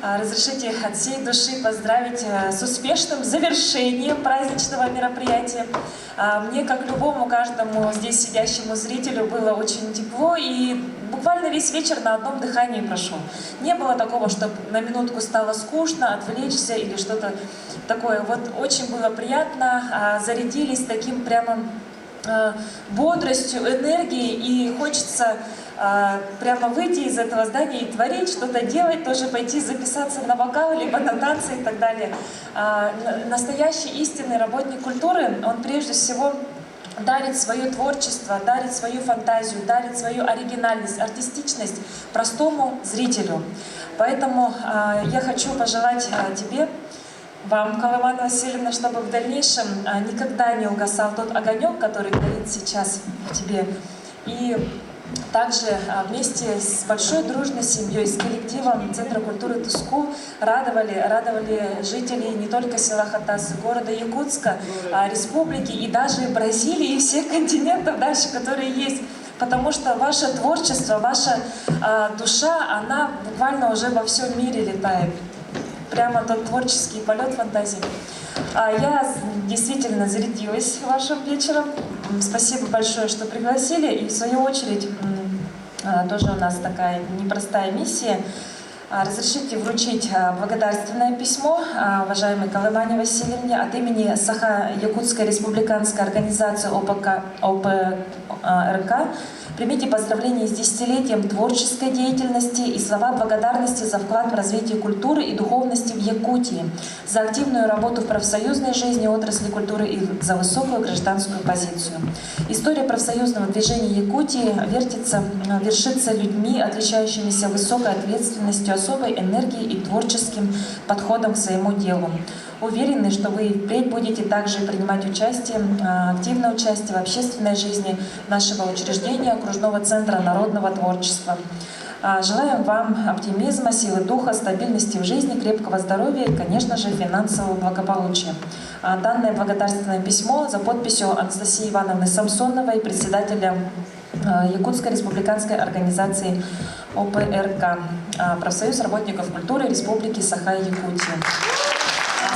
Разрешите от всей души поздравить с успешным завершением праздничного мероприятия. Мне, как любому, каждому здесь сидящему зрителю, было очень тепло, и буквально весь вечер на одном дыхании прошел. Не было такого, чтобы на минутку стало скучно, отвлечься или что-то такое. Вот очень было приятно, зарядились таким прямо бодростью, энергией, и хочется прямо выйти из этого здания и творить, что-то делать, тоже пойти записаться на вокал, либо на танцы и так далее. Настоящий истинный работник культуры, он прежде всего дарит свое творчество, дарит свою фантазию, дарит свою оригинальность, артистичность простому зрителю. Поэтому я хочу пожелать тебе, вам, Калмана Васильевна, чтобы в дальнейшем никогда не угасал тот огонек, который горит сейчас в тебе. И также вместе с большой дружной семьей, с коллективом Центра культуры Туску радовали жителей не только села Хатасы, города Якутска, республики и даже Бразилии и всех континентов дальше, которые есть. Потому что ваше творчество, ваша душа, она буквально уже во всем мире летает. Прямо тот творческий полет фантазии. Я действительно зарядилась вашим вечером. Спасибо большое, что пригласили. И в свою очередь, тоже у нас такая непростая миссия. Разрешите вручить благодарственное письмо уважаемой Калмане Васильевне от имени Саха-Якутской республиканской организации ОПРК. Примите поздравления с десятилетием творческой деятельности и слова благодарности за вклад в развитие культуры и духовности в Якутии, за активную работу в профсоюзной жизни отрасли культуры и за высокую гражданскую позицию. История профсоюзного движения Якутии вершится людьми, отличающимися высокой ответственностью, особой энергией и творческим подходом к своему делу. Уверены, что вы впредь будете также принимать участие, активное участие в общественной жизни нашего учреждения, Окружного центра народного творчества. Желаем вам оптимизма, силы духа, стабильности в жизни, крепкого здоровья и, конечно же, финансового благополучия. Данное благодарственное письмо за подписью Анастасии Ивановны Самсоновой, председателя Якутской республиканской организации ОПРК, профсоюз работников культуры Республики Саха-Якутия.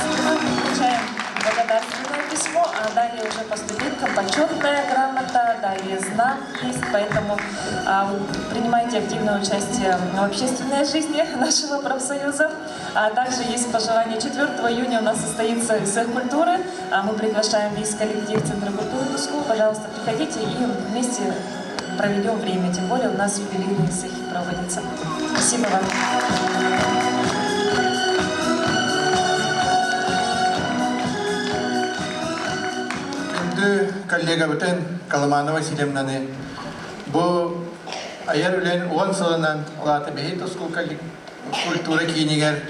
Мы получаем благодарственное письмо, а далее уже по ступенькам почетная грамота, далее знак есть, поэтому принимайте активное участие в общественной жизни нашего профсоюза. А также есть пожелание, 4 июня у нас состоится цех культуры, мы приглашаем весь коллектив Центра культуры Москвы, пожалуйста, приходите и вместе проведем время, тем более у нас юбилейные цехи проводятся. Спасибо вам. Коллега Бутен Каламанова Васильевнаны бу аяр үлен 10 сылынан лата бехит оскул культура кинигер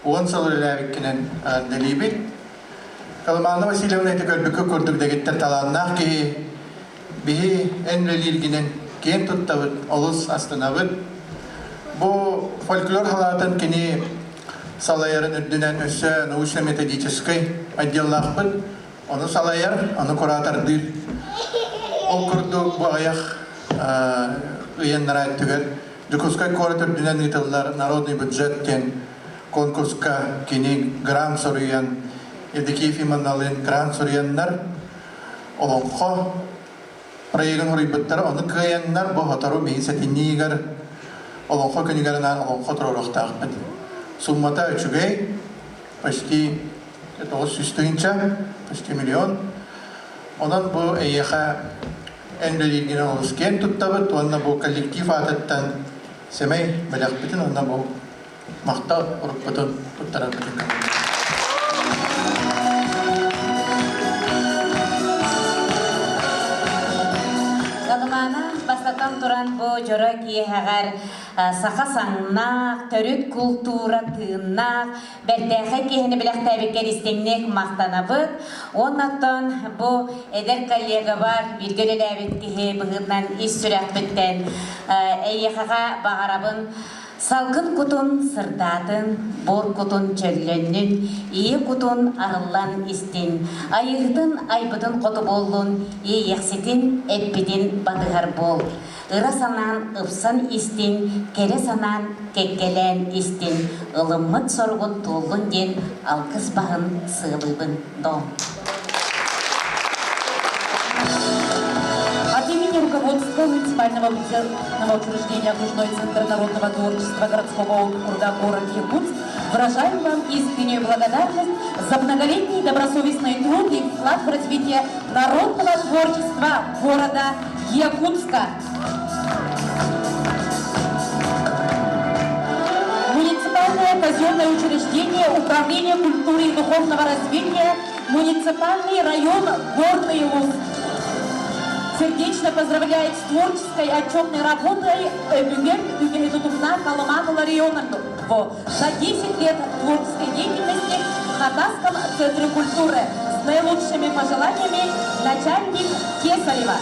10 сыл үләбиккенен делибит Каламанова Васильевна это көрбүккө көрдүк дегеттер таланнах ки бихи энрелиргинен кен туттабыт олус астанабыт бу фольклор халатын кини салаярын үрдүнен өссө научно-методический отделлахбыт. Оны салаяр, оны куратардыр. Ол курду бу аяк ыйыннара түгер. Жукуска коратыр дүнен итыллар народный бюджеттен конкурска кини грант соруян, Евдокиев Иманалын грант соруяннар. Олонхо проегін урайбыттар, оны кыяннар бу хотару мейін сәтіннигер. Олонхо көнігерінен олонхо тұрорықтағыппын. Суммата өчүгей, почти это вот сюстынча, почти миллион. Онан бу эйеха энрелигина олускен туттабыт, онна бу коллектив атыттан семей беляхпытын, онна бу мақта уруппытын туттарабытын. Галымана бастатан туран бу жора киехагар саха саңнақ, төрүт культура тыыннақ, бәрдәхе киехini біләқтәбекер истеңнек мақтанабыт. Оннаттан бу эдер коллега бар, биргелеләбет кихе бұғыднан ис сүрәк біттен әйехаға бағарабын. Салгын кутун сырдатын, бор кутун чөллөннүн, ие кутун арыллан истин, айыгытын айбытын қоты боллун, ие яқситин эппитин батыгар бол. Ыра санан ыпсан истин, кере санан кеккелен истин, ылыммыт соргун толгун ден алкыс бағын сылыбын дом. Руководство муниципального учреждения окружной центр народного творчества городского округа город Якутск выражаем вам искреннюю благодарность за многолетний добросовестный труд и вклад в развитие народного творчества города Якутска. Муниципальное казенное учреждение Управления культуры и духовного развития, муниципальный район Горный Луг сердечно поздравляет с творческой отчетной работой Югенитутумна Каламанова района. За 10 лет творческой деятельности в Хатасском центре культуры с наилучшими пожеланиями начальник Кесарева.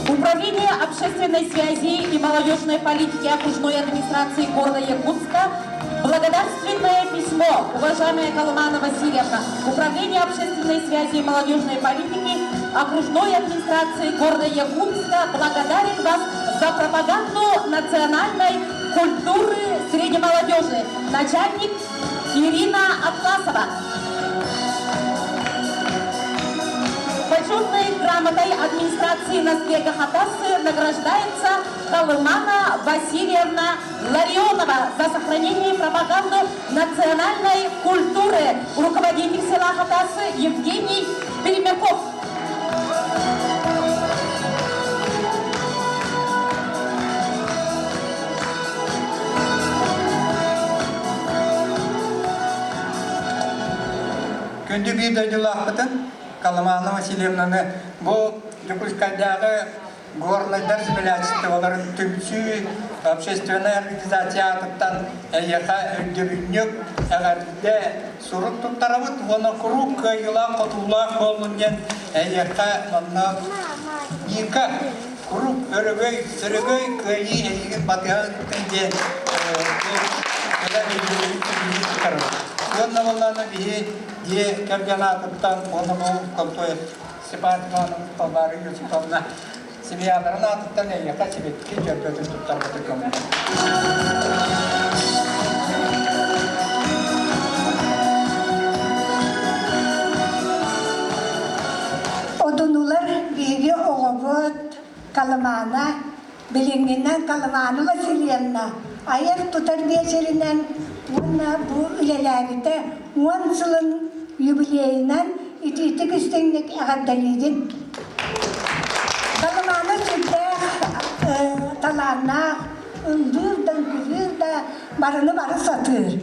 Управление общественной связи и молодежной политики окружной администрации города Якутска. Благодарственное письмо, уважаемая Каламанова Васильевна, Управление общественной связи и молодежной политики окружной администрации города Якутска благодарит вас за пропаганду национальной культуры среди молодежи. Начальник Ирина Атласова. Почетной грамотой администрации Наслега Хатасы награждается Калымана Васильевна Ларионова за сохранение и пропаганду национальной культуры. Руководитель села Хатасы Евгений Перемяков. Күнді бейді дұлақпытын Каламана Васильевнаны бұл Якутскадағы горнайдар землячество, оларын түмсі общественная организация атыптан әйеқа өндіріннік әғарде сұрып тұттарабыт, оны құруқ күйіла қотулақ болуынен әйеқа онна екі Kurup örübey, sürübey, köyü elgin batığa gittiğinde kadar bilgileri çıkarır. Onunla vallahi diye kemcanatından onu bu kapıya Sipahatman'ın kolları Yusuf'la Sibiyaların atıktan neye kaçıp etki cördödün tutamadı kamuya. Odunular biri oğubut Kalamana, bilinginden Kalamana Vasilyevna, ayar tutar becerinden bu ülelerde 10 yılın yübileyinden ititik istenlik ağabeylerin. Kalamana sütte talanlar, ıldırdan güzür de barı satır.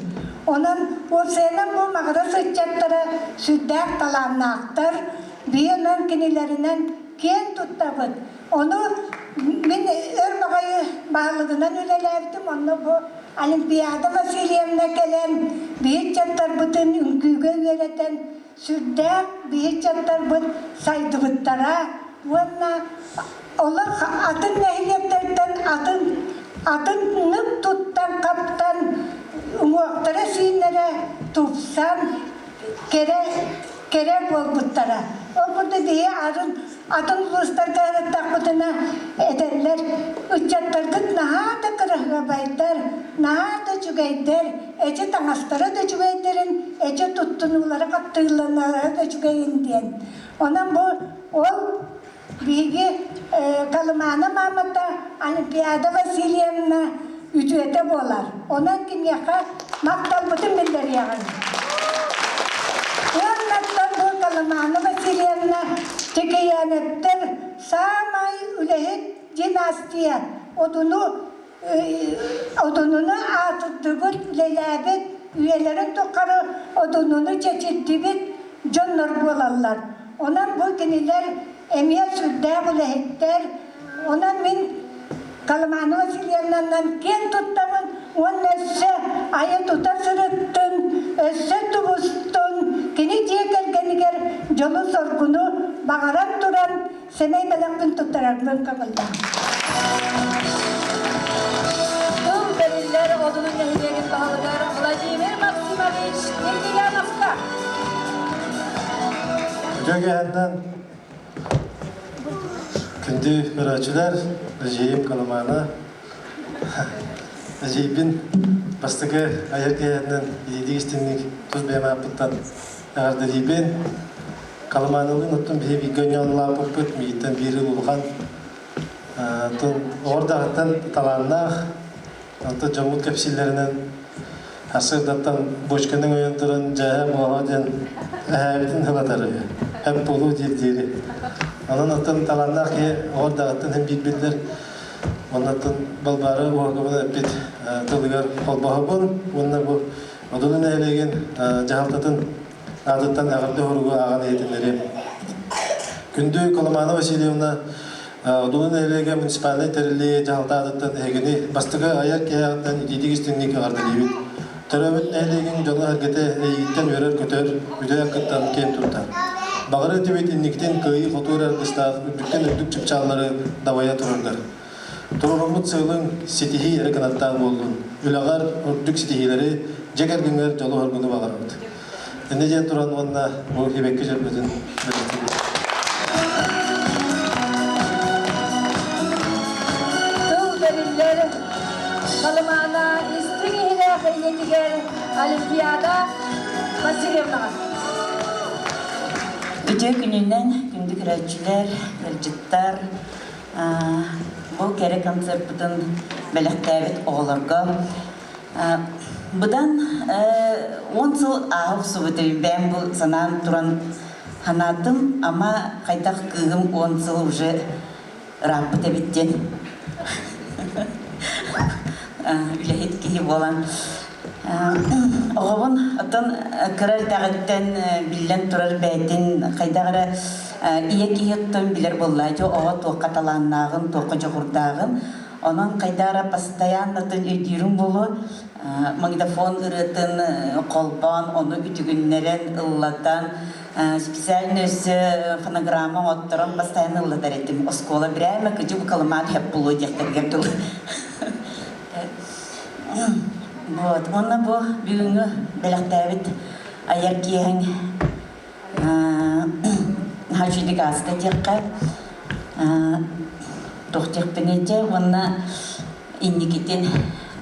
Onun o sene bu mağara sıçacakları sütte talanlaktır. Bir onun kinilerinden ken tuttabıd. Onu ben örmağayı bağlığından ölelerdim. Onu bu Olimpiyada Vasilyevna gelen bir çattar bütün ünküge öğreten sütte bir çattar bu saydıbıttara. Ona ola adın ehliyetlerden adın tuttan kaptan umuaktara sinere tupsan kere bolbuttara. O burada diye adın uluslarga takbıdına ederler. Uçatlar gıt naha da kırığa baytar, naha da cügeyder. Ece tanastara da cügeyderin, ece tuttunulara kaptırılanlara da cügeyin diyen. Ondan bu ol bilgi Kalamana Mamata Olimpiyada Vasilyevna ücrete bolar. Ondan kim yaka maktal bütün bildir yağın. Ondan bu Kalamana Vasilyevna tekeyanettir. Samay ülehit cinastiye. Odununu atıddıbıt lelabet üyelerin tokarı odununu çeçiddibit canlar bolarlar. Ondan bu güniler emiye sürdü ülehitler. Ondan ben Kalamana Vasilyevna'dan ken tuttamın. Onun esse aya tutar sırıttın, esse tubustun. Kini diye gelgeniger jolu sorgunu bağıran duran seney belakın tutarakın kabıldan. Tüm belirler odunun ehliyegin bağlıdır. Vladimir Maksimovich Nilyanovka. Gögehenden kündü öğrenciler Recep Kalamana Recep'in bastığı ayırgayenden yedi istinlik tuz beyamapıttan ağırdı Recep'in Kalamanalığın otun bir gönyanlığa pöpöt miyitten biri bulgan oradağıttan talanlağ anta camut kapsillerinden asırdattan boşkanın oyunturun cahem oğaden ahaybetin hılatarı hep bolu diri onun otun talanlağ ki oradağıttan hem birbirler ondan balbarı oğagımına öpet tılıgar kolbağı bun onunla bu odunun eylegen cahaltatın adıttan ağırda horugu ağan eğitimleri kündü Kalamana Vasilyevna odunun eylegen munisipalini teriliğe cahalta adıttan eğini bastığı ayar keyağından ididik istinlik ağırda libit töröbüt eylegen jolu hargete eğitten örer kötör üdey akıttan kem tuttan bağırı tübet innikten kıyı kotur ergıstağ übbükten ördük çıpçağları davaya tururlar Tururumut sığılın sitihi eri kanattan boldun. Ülağar ördük sitihileri jeger günger jolu horgunu bağırırdı. Nece turan onunla bu hibekki jörmüzün belirtili. Tüm belirler Kalamana istinihine hayyetiger Olimpiyada Vasilyevna. Üce gününden gündük öğrenciler, öğrenciler, bu kere konsertinin belirttiği oğullarga. Budan 10 yıl ağır subudu ben bu sanan turan hanadım ama kaytak kığım 10 yıl уже rampıda bitti. Ülehit ki olan. Oğun atan kırar dağıttan bilen turar beytin kaydağıra iyi ki yuttum bilir bolladı. Oğa toqa talanağın, toqa joğurdağın. Onun kaydağıra pastayan atan ödürüm bolu магнитофон ырытын колбан, оны ütüгүннерен ыллатан, специально фонограмма отторон постоянно ыллатар этим. Оскола бирәме кыжы бу калыман хеп булу дияқтаргер дул. Вот, оны бу бүгүнгү белектәбит аяр киен хажидик аста дияққа тохтех пенете, оны инникитин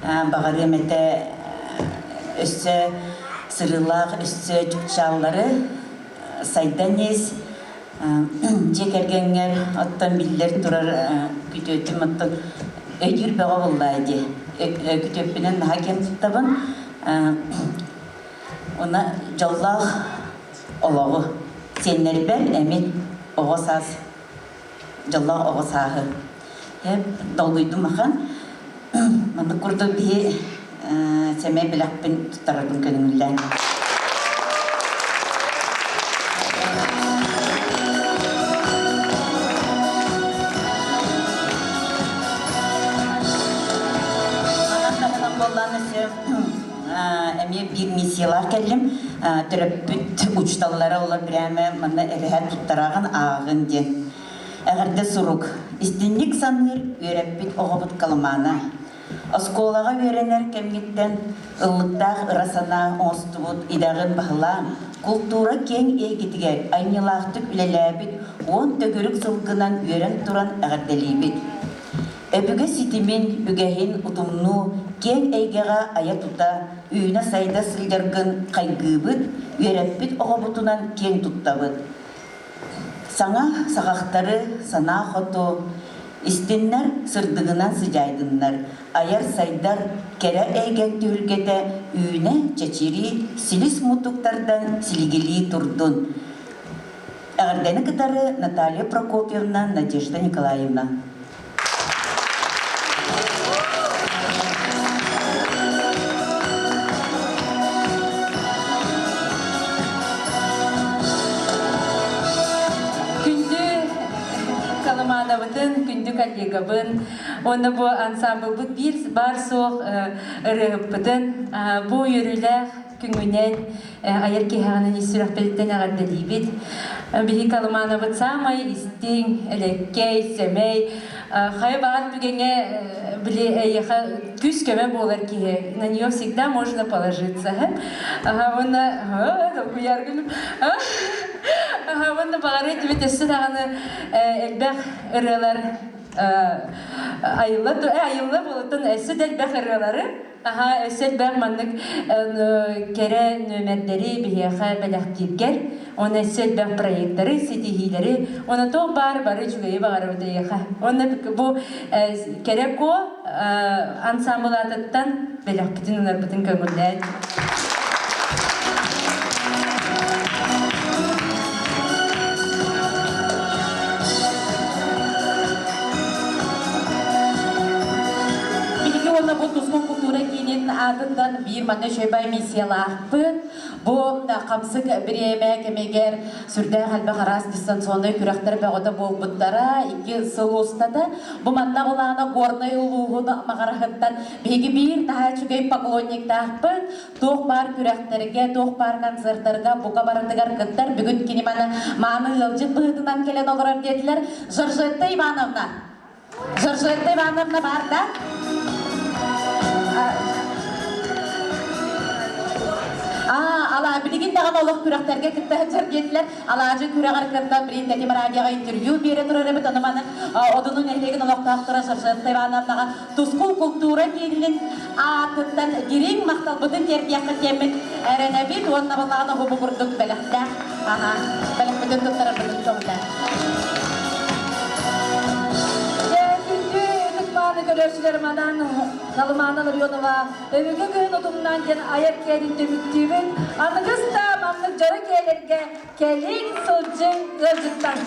бағары мәте өссі сырылақ, өссі жүкчалары сайдан ез жекергенген оттан биллер тұрар күтөтім оттан өйдір бәға боллайды. Күтөппінен наға кем тұттабын оны жоллақ олығы сенлер бәл әмет оғысаз жоллақ оғысағы. Долгойду махан маны курду бие семей билакпин туттарабын көнүңүллән. Эми бир миссиялар келдим. Төрөппүт учталлары олар биреме мында эрехет туттараган агын ден. Әгәрдә сурук, истинлек санныр өйрәппит оғабыт калмана. Осколаға өйрәнер кәмгеттен ыллыктақ ырасана оңстыбыт идағын бағылан. Культура кең егетігер, айнылақтық үлеләбіт, он төгірік сылғынан өйрән туран әгәрделейбіт. Өбігі ситимен үгәхин ұтымну кең әйгеға аятута, үйіне сайда сылдергін қайгыбыт, өйрәппит оғабытынан кең туттабыт. Саңа сағақтары сана хоту, истиннер сырдығынан сыжайдыннар, аяр сайдар кәрі әйген түргеде үйіне чечири силис мутуктардан силигили турдун. Әғірдені кытары Наталья Прокопьевна, Надежда Николаевна. Күнді коллегабын, оны бұ ансамбл бұд бір бар соқ ұрығыппыдын, бұ үйірілер күңінен айыр кеғанын исірақ бәліттен ағарды дейбет. Бігі калыманы бұд самай, істің, әлеккей, сәмей, қай бағат бүгенге біле әйеға күз көмі болар кеге. На нее всегда можно положиться. Оны, күяргілім, Оны бағары етімет өсі дағаны әлбәқ ұрылар айылы болытын өсі дәлбәқ ұрылары өсі әлбәқ манның кәрі нөмәддері бігеға бәләқтергер, оны өсі әлбәқ проекттары, сетихилері, оны тоқ бары жүгейі бағары өтейеға. Оны бұл кәрі ко ансамбыл атыттан бәләқтетін ұнар бұтын көңілден. Бұл тұзғын культура кейінетін адындан бір маңы шөйбай миссиялақпын. Бұл қамсық біреме кемегер сүрді қалбі қарас дистанционный күрақтар бәғыда бол бұттара, 2 сыл остады. Бұл маңна олағына горный ұлуғын мағарағыттан бейгі бір таға чүгей поклонник тақпын. Тоқ бар күрақтарға, тоқ бар концерттарға, бұқа барындығар күттар. Бүгін кені маңы ұлжын бұғытынан келен олырар деділер. Жыржетті Ивановна бар да? Ала білген даған олық күрақтарға күтті жәргетілер. Алажы күрағар күрақтан бірін дәтем радияға интервью бере тұрар әбіт оныманы одының әлеген олықтақтыра Жыржетті Ивановнаға тұскул культура кейлін атыттан керең мақтал бұдын тербияқы кемін әрін әбет онына болағына ғубы бұрдық бәліқті. Бәлік бүтін тұттары бұдын тоғында. Görüşler madan Kalmana Larionova öbürkü gün otumdan gen ayak yerinde müktübün anıgız da mamlık jara kellerge kelin sözcün gözütten.